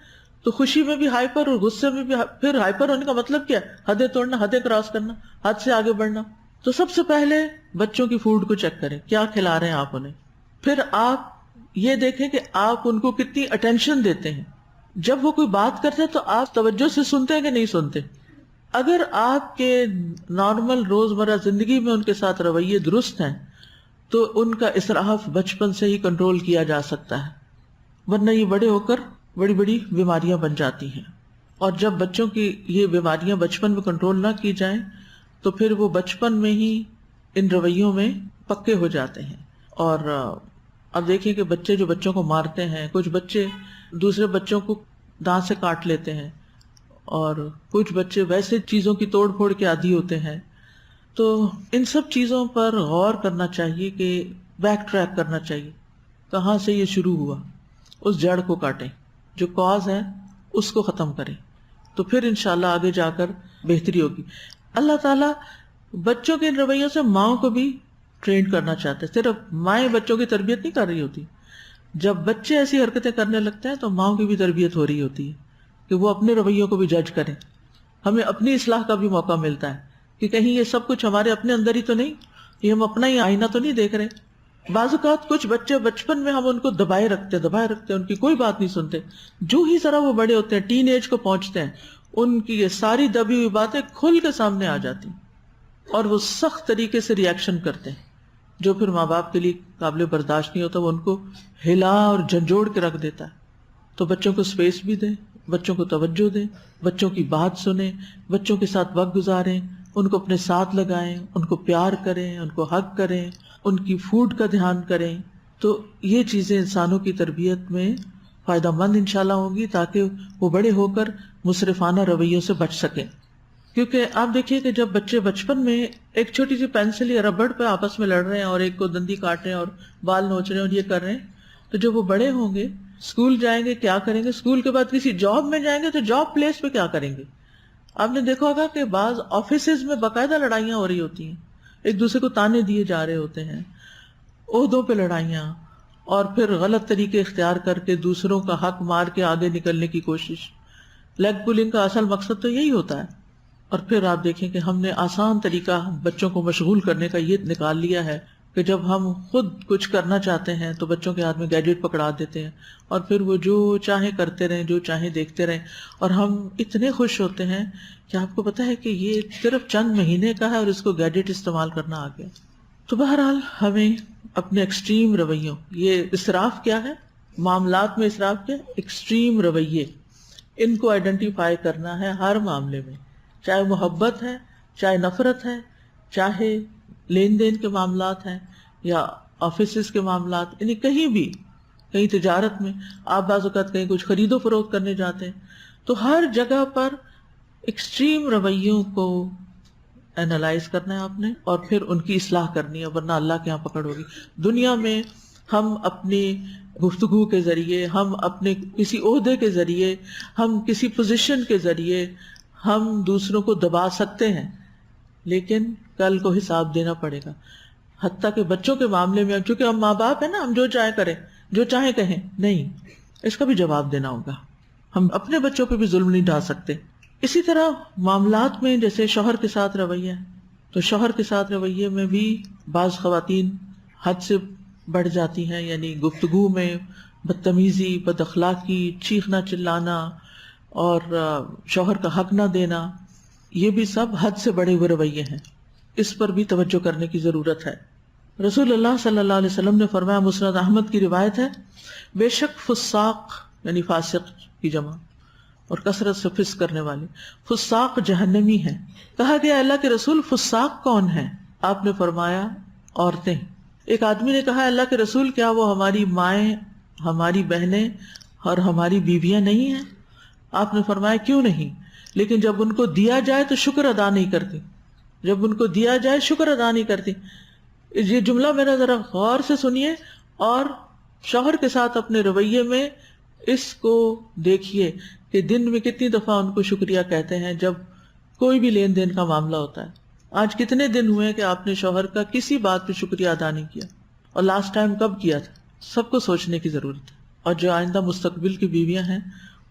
تو خوشی میں بھی ہائپر اور غصے میں بھی پھر ہائپر ہونے کا مطلب کیا ہے؟ حدیں توڑنا، حدیں کراس کرنا، حد سے آگے بڑھنا۔ تو سب سے پہلے بچوں کی فوڈ کو چیک کریں، کیا کھلا رہے ہیں آپ انہیں۔ پھر آپ یہ دیکھیں کہ آپ ان کو کتنی اٹینشن دیتے ہیں۔ جب وہ کوئی بات کرتے ہیں تو آپ توجہ سے سنتے ہیں کہ نہیں سنتے۔ اگر آپ کے نارمل روزمرہ زندگی میں ان کے ساتھ رویے درست ہیں تو ان کا اسراف بچپن سے ہی کنٹرول کیا جا سکتا ہے، ورنہ یہ بڑے ہو کر بڑی بڑی بیماریاں بن جاتی ہیں۔ اور جب بچوں کی یہ بیماریاں بچپن میں کنٹرول نہ کی جائیں تو پھر وہ بچپن میں ہی ان رویوں میں پکے ہو جاتے ہیں۔ اور اب دیکھیں کہ بچے جو بچوں کو مارتے ہیں، کچھ بچے دوسرے بچوں کو دانت سے کاٹ لیتے ہیں، اور کچھ بچے ویسے چیزوں کی توڑ پھوڑ کے عادی ہوتے ہیں۔ تو ان سب چیزوں پر غور کرنا چاہیے کہ بیک ٹریک کرنا چاہیے، کہاں سے یہ شروع ہوا، اس جڑ کو کاٹیں، جو کاز ہے اس کو ختم کریں، تو پھر انشاءاللہ آگے جا کر بہتری ہوگی۔ اللہ تعالیٰ بچوں کے ان رویوں سے ماؤں کو بھی ٹرین کرنا چاہتے ہیں، صرف مائیں بچوں کی تربیت نہیں کر رہی ہوتی، جب بچے ایسی حرکتیں کرنے لگتے ہیں تو ماؤں کی بھی تربیت ہو رہی ہوتی ہے کہ وہ اپنے رویوں کو بھی جج کریں۔ ہمیں اپنی اصلاح کا بھی موقع ملتا ہے کہ کہیں یہ سب کچھ ہمارے اپنے اندر ہی تو نہیں، یہ ہم اپنا ہی آئینہ تو نہیں دیکھ رہے۔ بعض اوقات کچھ بچے بچپن میں ہم ان کو دبائے رکھتے ان کی کوئی بات نہیں سنتے، جو ہی ذرا وہ بڑے ہوتے ہیں، ٹین ایج کو پہنچتے ہیں، ان کی یہ ساری دبی ہوئی باتیں کھل کے سامنے آ جاتی اور وہ سخت طریقے سے ری ایکشن کرتے ہیں، جو پھر ماں باپ کے لیے قابل برداشت نہیں ہوتا، وہ ان کو ہلا اور جھنجھوڑ کے رکھ دیتا ہے۔ تو بچوں کو اسپیس بھی دیں، بچوں کو توجہ دیں، بچوں کی بات سنیں، بچوں کے ساتھ وقت گزاریں، ان کو اپنے ساتھ لگائیں، ان کو پیار کریں، ان کو حگ کریں، ان کی فوڈ کا دھیان کریں۔ تو یہ چیزیں انسانوں کی تربیت میں فائدہ مند انشاءاللہ ہوں گی، تاکہ وہ بڑے ہو کر مسرفانہ رویوں سے بچ سکیں۔ کیونکہ آپ دیکھیے کہ جب بچے بچپن میں ایک چھوٹی سی پینسل یا ربڑ پہ آپس میں لڑ رہے ہیں اور ایک کو دندی کاٹ رہے ہیں اور بال نوچ رہے ہیں اور یہ کر رہے ہیں، تو جب وہ بڑے ہوں گے، اسکول جائیں گے، کیا کریں گے، اسکول کے بعد کسی جاب میں جائیں گے تو جاب پلیس پہ کیا کریں گے۔ آپ نے دیکھا ہوگا کہ بعض آفیسز میں باقاعدہ لڑائیاں ہو رہی ہوتی ہیں، ایک دوسرے کو تانے دیے جا رہے ہوتے ہیں، عہدوں پہ لڑائیاں، اور پھر غلط طریقے اختیار کر کے دوسروں کا حق مار کے آگے نکلنے کی کوشش۔ لیگ پولنگ کا اصل مقصد تو یہی ہوتا ہے۔ اور پھر آپ دیکھیں کہ ہم نے آسان طریقہ بچوں کو مشغول کرنے کا یہ نکال لیا ہے کہ جب ہم خود کچھ کرنا چاہتے ہیں تو بچوں کے ہاتھ میں گیجٹ پکڑا دیتے ہیں، اور پھر وہ جو چاہیں کرتے رہیں، جو چاہیں دیکھتے رہیں، اور ہم اتنے خوش ہوتے ہیں کہ آپ کو پتہ ہے کہ یہ صرف چند مہینے کا ہے اور اس کو گیجٹ استعمال کرنا آ گیا۔ تو بہرحال ہمیں اپنے ایکسٹریم رویوں، یہ اسراف کیا ہے، معاملات میں اسراف کیا، ایکسٹریم رویے، ان کو آئیڈینٹیفائی کرنا ہے ہر معاملے میں، چاہے محبت ہے، چاہے نفرت ہے، چاہے لین دین کے معاملات ہیں یا آفیسز کے معاملات، یعنی کہیں بھی، کہیں تجارت میں آپ بعض اوقات کہیں کچھ خرید و فروخت کرنے جاتے ہیں، تو ہر جگہ پر ایکسٹریم رویوں کو اینالائز کرنا ہے آپ نے، اور پھر ان کی اصلاح کرنی ہے، ورنہ اللہ کے ہاں پکڑ ہوگی۔ دنیا میں ہم اپنی گفتگو کے ذریعے، ہم اپنے کسی عہدے کے ذریعے، ہم کسی پوزیشن کے ذریعے ہم دوسروں کو دبا سکتے ہیں، لیکن کل کو حساب دینا پڑے گا۔ حتیٰ کہ بچوں کے معاملے میں، چونکہ ہم ماں باپ ہیں نا، ہم جو چاہے کریں، جو چاہیں کہیں، نہیں، اس کا بھی جواب دینا ہوگا۔ ہم اپنے بچوں پہ بھی ظلم نہیں ڈال سکتے۔ اسی طرح معاملات میں جیسے شوہر کے ساتھ رویہ ہے، تو شوہر کے ساتھ رویے میں بھی بعض خواتین حد سے بڑھ جاتی ہیں، یعنی گفتگو میں بدتمیزی، بد اخلاقی، چیخنا چلانا اور شوہر کا حق نہ دینا، یہ بھی سب حد سے بڑے ہوئے رویے ہیں۔ اس پر بھی توجہ کرنے کی ضرورت ہے۔ رسول اللہ صلی اللہ علیہ وسلم نے فرمایا، مسند احمد کی روایت ہے، بے شک فساق یعنی فاسق کی جمع اور کثرت سے فسق کرنے والے، فساق جہنمی ہیں۔ کہا گیا اللہ کے رسول فساق کون ہیں؟ آپ نے فرمایا عورتیں۔ ایک آدمی نے کہا اللہ کے رسول کیا وہ ہماری مائیں، ہماری بہنیں اور ہماری بیویاں نہیں ہیں؟ آپ نے فرمایا کیوں نہیں؟ لیکن جب ان کو دیا جائے تو شکر ادا نہیں کرتی. جب ان کو دیا جائے شکر ادا نہیں کرتی. یہ جملہ میرا ذرا غور سے سنیے اور شوہر کے ساتھ اپنے رویے میں اس کو دیکھیے کہ دن میں کتنی دفعہ ان کو شکریہ کہتے ہیں جب کوئی بھی لین دین کا معاملہ ہوتا ہے. آج کتنے دن ہوئے کہ آپ نے شوہر کا کسی بات پہ شکریہ ادا نہیں کیا, اور لاسٹ ٹائم کب کیا تھا؟ سب کو سوچنے کی ضرورت ہے. اور جو آئندہ مستقبل کی بیویاں ہیں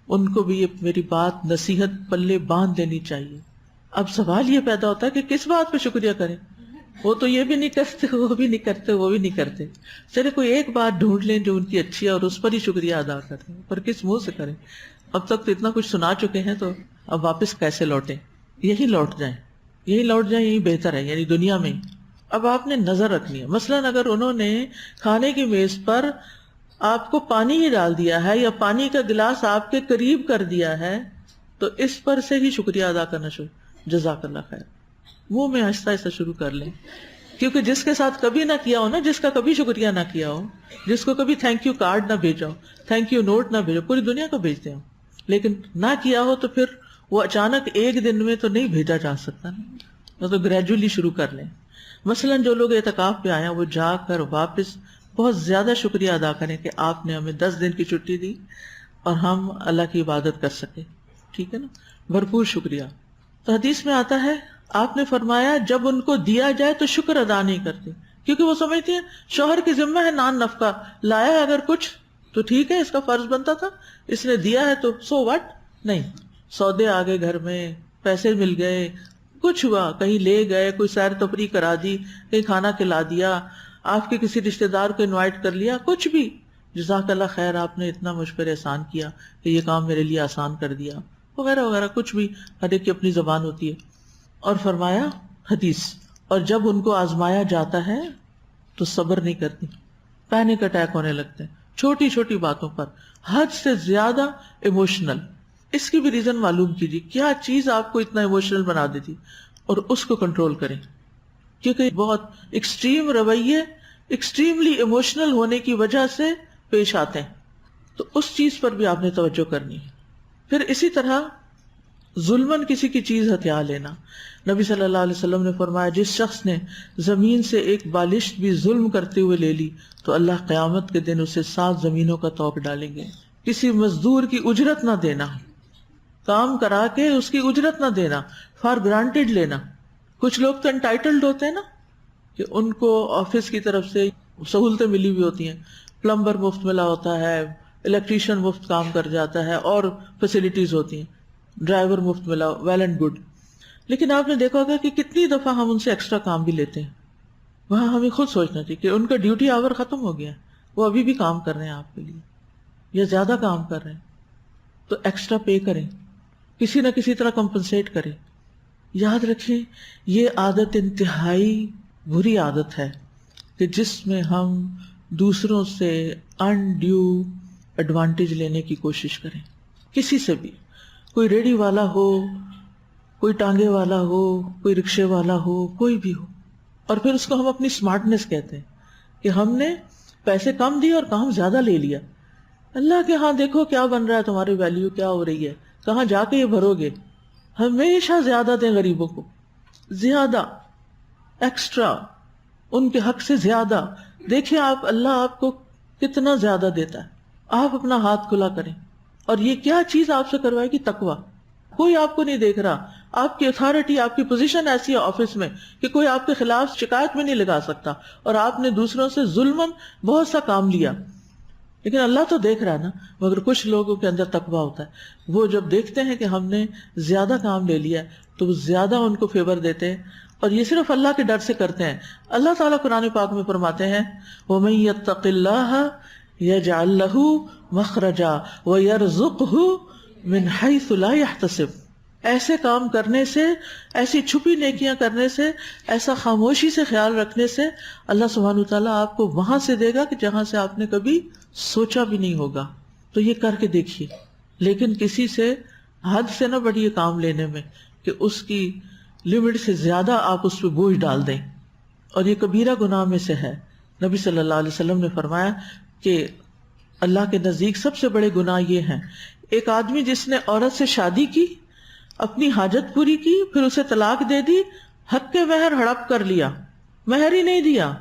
ان کو بھی یہ میری بات نصیحت پلے باندھ دینی چاہیے. اب سوال یہ پیدا ہوتا ہے کہ کس بات پہ شکریہ کریں؟ وہ تو یہ بھی نہیں کرتے, وہ بھی نہیں کرتے, وہ بھی نہیں کرتے. چلے کوئی ایک بات ڈھونڈ لیں جو ان کی اچھی ہے اور اس پر ہی شکریہ ادا کریں, پر کس منہ سے کریں؟ اب تک تو اتنا کچھ سنا چکے ہیں, تو اب واپس کیسے لوٹیں؟ یہی لوٹ جائیں, یہی بہتر ہے, یعنی دنیا میں. اب آپ نے نظر رکھنی ہے. مثلاً اگر انہوں نے کھانے کی میز پر آپ کو پانی ہی ڈال دیا ہے یا پانی کا گلاس آپ کے قریب کر دیا ہے, تو اس پر سے ہی شکریہ ادا کرنا شروع. جزاک اللہ خیر, منہ میں آہستہ آہستہ شروع کر لیں. کیونکہ جس کے ساتھ کبھی نہ کیا ہو نا, جس کا کبھی شکریہ نہ کیا ہو, جس کو کبھی تھینک یو کارڈ نہ بھیجا ہو, تھینک یو نوٹ نہ بھیجو, پوری دنیا کو بھیجتے ہو, لیکن نہ کیا ہو تو پھر وہ اچانک ایک دن میں تو نہیں بھیجا جا سکتا نا, تو گریجولی شروع کر لیں. مثلاً جو لوگ اعتکاف پہ آئے ہیں وہ جا کر واپس بہت زیادہ شکریہ ادا کریں کہ آپ نے ہمیں 10 دن کی چھٹی دی اور ہم اللہ کی عبادت کر سکے. ٹھیک ہے نا, بھرپور شکریہ. تو حدیث میں آتا ہے, آپ نے فرمایا جب ان کو دیا جائے تو شکر ادا نہیں کرتے, کیونکہ وہ سمجھتی ہیں شوہر کی ذمہ ہے نان نفقہ, لایا ہے اگر کچھ تو ٹھیک ہے, اس کا فرض بنتا تھا, اس نے دیا ہے تو سو واٹ. نہیں, سودے آ گئے گھر میں, پیسے مل گئے, کچھ ہوا, کہیں لے گئے, کوئی سیر تفریح کرا دی, کہیں کھانا کھلا دیا, آپ کے کسی رشتے دار کو انوائٹ کر لیا, کچھ بھی, جزاک اللہ خیر, آپ نے اتنا مجھ پر احسان کیا کہ یہ کام میرے لیے آسان کر دیا, وغیرہ وغیرہ, کچھ بھی. ہر ایک کی اپنی زبان ہوتی ہے. اور فرمایا حدیث, اور جب ان کو آزمایا جاتا ہے تو صبر نہیں کرتی, پینک اٹیک ہونے لگتے ہیں چھوٹی چھوٹی باتوں پر, حد سے زیادہ ایموشنل. اس کی بھی ریزن معلوم کیجیے, کیا چیز آپ کو اتنا ایموشنل بنا دیتی, اور اس کو کنٹرول کریں. کیونکہ بہت ایکسٹریم رویے ایکسٹریملی ایموشنل ہونے کی وجہ سے پیش آتے ہیں, تو اس چیز پر بھی آپ نے توجہ کرنی ہے. پھر اسی طرح ظلمن کسی کی چیز ہتھیا لینا. نبی صلی اللہ علیہ وسلم نے فرمایا, جس شخص نے زمین سے ایک بالشت بھی ظلم کرتے ہوئے لے لی تو اللہ قیامت کے دن اسے 7 زمینوں کا طوق ڈالیں گے. کسی مزدور کی اجرت نہ دینا, کام کرا کے اس کی اجرت نہ دینا, فار گرانٹیڈ لینا. کچھ لوگ تو انٹائٹلڈ ہوتے ہیں نا, کہ ان کو آفس کی طرف سے سہولتیں ملی ہوئی ہوتی ہیں, پلمبر مفت ملا ہوتا ہے, الیکٹریشین مفت کام کر جاتا ہے, اور فیسلٹیز ہوتی ہیں, ڈرائیور مفت ملا, ویل اینڈ گڈ. لیکن آپ نے دیکھا ہوگا کہ کتنی دفعہ ہم ان سے ایکسٹرا کام بھی لیتے ہیں. وہاں ہمیں خود سوچنا چاہیے کہ ان کا ڈیوٹی آور ختم ہو گیا, وہ ابھی بھی کام کر رہے ہیں آپ کے لیے, یا زیادہ کام کر رہے ہیں, تو ایکسٹرا پے کریں, کسی نہ کسی طرح کمپنسیٹ کریں. یاد رکھیں, یہ عادت انتہائی بری عادت ہے کہ جس میں ہم دوسروں سے انڈیو ایڈوانٹیج لینے کی کوشش کریں. کسی سے بھی, کوئی ریڑھی والا ہو, کوئی ٹانگے والا ہو, کوئی رکشے والا ہو, کوئی بھی ہو, اور پھر اس کو ہم اپنی اسمارٹنیس کہتے ہیں کہ ہم نے پیسے کم دیے اور کام زیادہ لے لیا. اللہ کے ہاں دیکھو کیا بن رہا ہے, تمہاری ویلیو کیا ہو رہی ہے, کہاں جا کے یہ بھرو گے. ہمیشہ زیادہ دیں غریبوں کو, زیادہ, ایکسٹرا, ان کے حق سے زیادہ. دیکھیں آپ, اللہ آپ کو کتنا زیادہ دیتا ہے, آپ اپنا ہاتھ کھلا کریں. اور یہ کیا چیز آپ سے کروائے گی؟ تقویٰ. کوئی آپ کو نہیں دیکھ رہا, آپ کی اتھارٹی, آپ کی پوزیشن ایسی ہے آفس میں کہ کوئی آپ کے خلاف شکایت میں نہیں لگا سکتا, اور آپ نے دوسروں سے ظلماً بہت سا کام لیا. لیکن اللہ تو دیکھ رہا ہے نا. مگر کچھ لوگوں کے اندر تقویٰ ہوتا ہے, وہ جب دیکھتے ہیں کہ ہم نے زیادہ کام لے لیا تو وہ زیادہ ان کو فیور دیتے ہیں, اور یہ صرف اللہ کے ڈر سے کرتے ہیں. اللہ تعالیٰ قرآن پاک میں فرماتے ہیں, وَمَن يَتَّقِ اللَّهَ يَجْعَل لَّهُ مَخْرَجًا وَيَرْزُقْهُ مِنْ حَيْثُ لَا يَحْتَسِبُ. ایسے کام کرنے سے, ایسی چھپی نیکیاں کرنے سے, ایسا خاموشی سے خیال رکھنے سے اللہ سبحانہ وتعالیٰ آپ کو وہاں سے دے گا کہ جہاں سے آپ نے کبھی سوچا بھی نہیں ہوگا. تو یہ کر کے دیکھیے. لیکن کسی سے حد سے نہ بڑھیے کام لینے میں کہ اس کی لمٹ سے زیادہ آپ اس پہ بوجھ ڈال دیں, اور یہ کبیرہ گناہ میں سے ہے. نبی صلی اللہ علیہ وسلم نے فرمایا کہ اللہ کے نزدیک سب سے بڑے گناہ یہ ہیں, ایک آدمی جس نے عورت سے شادی کی اپنی حاجت پوری کی، پھر اسے طلاق دے دی، حق کے مہر ہڑپ کر لیا، مہر ہی نہیں دیا۔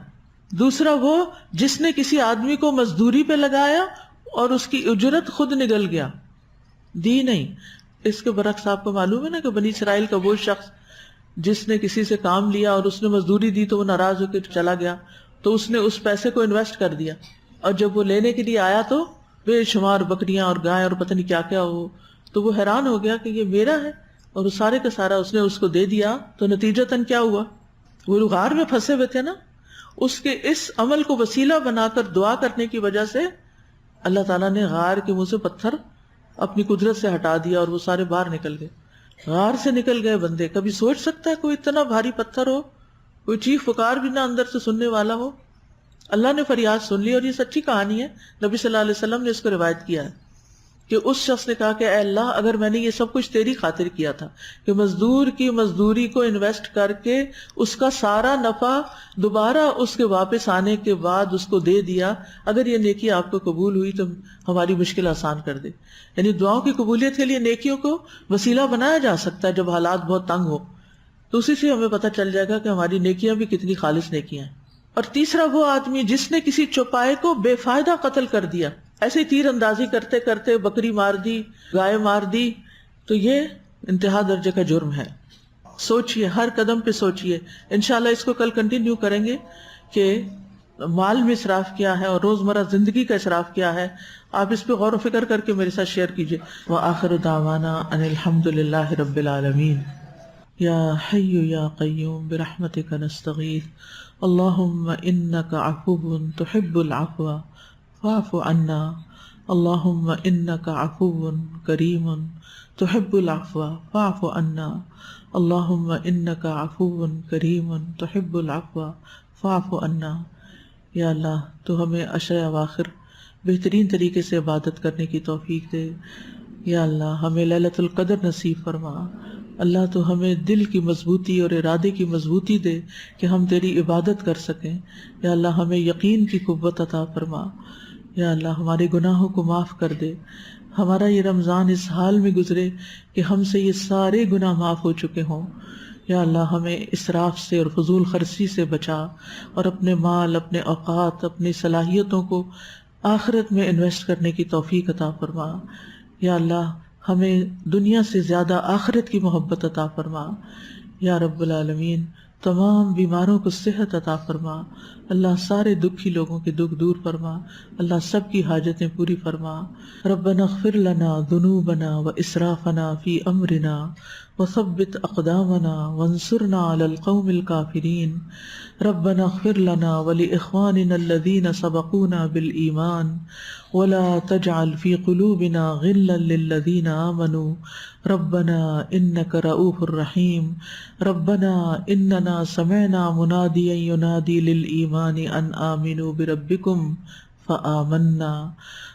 دوسرا وہ جس نے کسی آدمی کو مزدوری پہ لگایا اور اس کی اجرت خود نگل گیا، دی نہیں۔ اس کے برعکس آپ کو معلوم ہے نا کہ بنی اسرائیل کا وہ شخص جس نے کسی سے کام لیا اور اس نے مزدوری دی تو وہ ناراض ہو کے چلا گیا، تو اس نے اس پیسے کو انویسٹ کر دیا، اور جب وہ لینے کے لیے آیا تو بے شمار بکریاں اور گائے اور پتہ نہیں کیا کیا ہو، تو وہ حیران ہو گیا کہ یہ میرا ہے، اور وہ سارے کا سارا اس نے اس کو دے دیا۔ تو نتیجتاً کیا ہوا، وہ غار میں پھنسے ہوئے تھے نا، اس کے اس عمل کو وسیلہ بنا کر دعا کرنے کی وجہ سے اللہ تعالیٰ نے غار کے منہ سے پتھر اپنی قدرت سے ہٹا دیا اور وہ سارے باہر نکل گئے، غار سے نکل گئے بندے۔ کبھی سوچ سکتا ہے کوئی اتنا بھاری پتھر ہو، کوئی چیخ پکار بھی نہ اندر سے سننے والا ہو؟ اللہ نے فریاد سن لی، اور یہ سچی کہانی ہے، نبی صلی اللہ علیہ وسلم نے اس کو روایت کیا ہے کہ اس شخص نے کہا کہ اے اللہ، اگر میں نے یہ سب کچھ تیری خاطر کیا تھا کہ مزدور کی مزدوری کو انویسٹ کر کے اس کا سارا نفع دوبارہ اس کے واپس آنے کے بعد اس کو دے دیا، اگر یہ نیکی آپ کو قبول ہوئی تو ہماری مشکل آسان کر دے۔ یعنی دعاؤں کی قبولیت کے لیے نیکیوں کو وسیلہ بنایا جا سکتا ہے جب حالات بہت تنگ ہو، تو اسی سے ہمیں پتہ چل جائے گا کہ ہماری نیکیاں بھی کتنی خالص نیکیاں ہیں۔ اور تیسرا وہ آدمی جس نے کسی چوپائے کو بے فائدہ قتل کر دیا، ایسے ہی تیر اندازی کرتے کرتے بکری مار دی، گائے مار دی، تو یہ انتہا درجے کا جرم ہے۔ سوچئے، ہر قدم پہ سوچئے۔ انشاءاللہ اس کو کل کنٹینیو کریں گے کہ مال میں اسراف کیا ہے اور روزمرہ زندگی کا اسراف کیا ہے۔ آپ اس پہ غور و فکر کر کے میرے ساتھ شیئر کیجئے۔ وآخر دعوانا ان الحمد للہ رب العالمین۔ یا حی یا قیوم برحمتک نستغیث، اللہم انک عفو تحب العفو فاعف عنا، اللہم انک عفو کریم تحب العفو فاعف عنا، اللہم انک عفو کریم تحب العفو فاعف عنا۔ یا اللہ تو ہمیں عشر اواخر بہترین طریقے سے عبادت کرنے کی توفیق دے۔ یا اللہ ہمیں لیلۃ القدر نصیب فرما۔ اللہ تو ہمیں دل کی مضبوطی اور ارادے کی مضبوطی دے کہ ہم تیری عبادت کر سکیں۔ یا اللہ ہمیں یقین کی قوت عطا فرما۔ یا اللہ ہمارے گناہوں کو معاف کر دے۔ ہمارا یہ رمضان اس حال میں گزرے کہ ہم سے یہ سارے گناہ معاف ہو چکے ہوں۔ یا اللہ ہمیں اسراف سے اور فضول خرچی سے بچا، اور اپنے مال، اپنے اوقات، اپنی صلاحیتوں کو آخرت میں انویسٹ کرنے کی توفیق عطا فرما۔ یا اللہ ہمیں دنیا سے زیادہ آخرت کی محبت عطا فرما۔ یا رب العالمین تمام بیماروں کو صحت عطا فرما۔ اللہ سارے دکھی لوگوں کے دکھ دور فرما۔ اللہ سب کی حاجتیں پوری فرما۔ ربنا اغفر لنا ذنوبنا واسرافنا فی امرنا وثبت اقدامنا وانصرنا علی القوم الکافرین۔ ربنا اغفر لنا ولاخواننا الذین سبقونا بالایمان ولا تجعل في قلوبنا غلا للذين آمنوا ربنا إنك رؤوف رحيم۔ ربنا إننا سمعنا مناديا ينادي للإيمان أن آمنوا بربكم فآمنا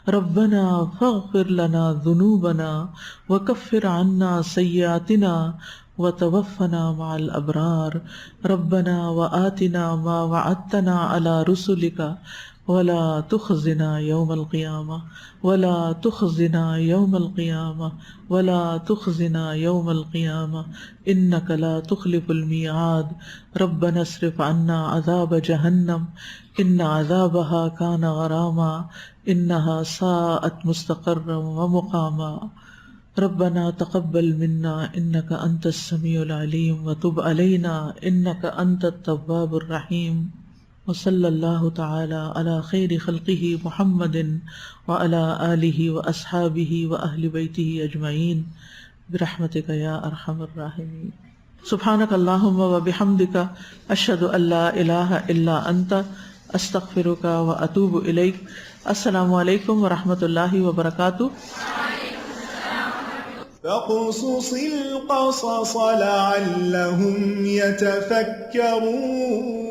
ربنا فاغفر لنا ذنوبنا وكفر عنا سيئاتنا وتوفنا مع الأبرار ربنا وآتنا ما وعدتنا على رسلك ولا تخزنا يوم القيامة ولا تخزنا يوم القيامة ولا تخزنا يوم القيامة إنك لا تخلف الميعاد ربنا اصرف عنا عذاب جهنم إن عذابها كان غراما إنها ساءت مستقرا ومقاما ربنا تقبل منا إنك أنت السميع العليم وتب علينا إنك أنت التواب الرحيم وصلی اللہ تعالی علی خیر خلقہ محمد وعلی آلہ واصحابہ واہل بیتہ اجمعین برحمتک یا ارحم الراحمین۔ سبحانک اللہم وبحمدک اشہد ان لا الہ الا انت استغفرک واتوب الیک۔ السلام علیکم ورحمۃ اللہ وبرکاتہ۔ فاقصص القصص لعلهم يتفكرون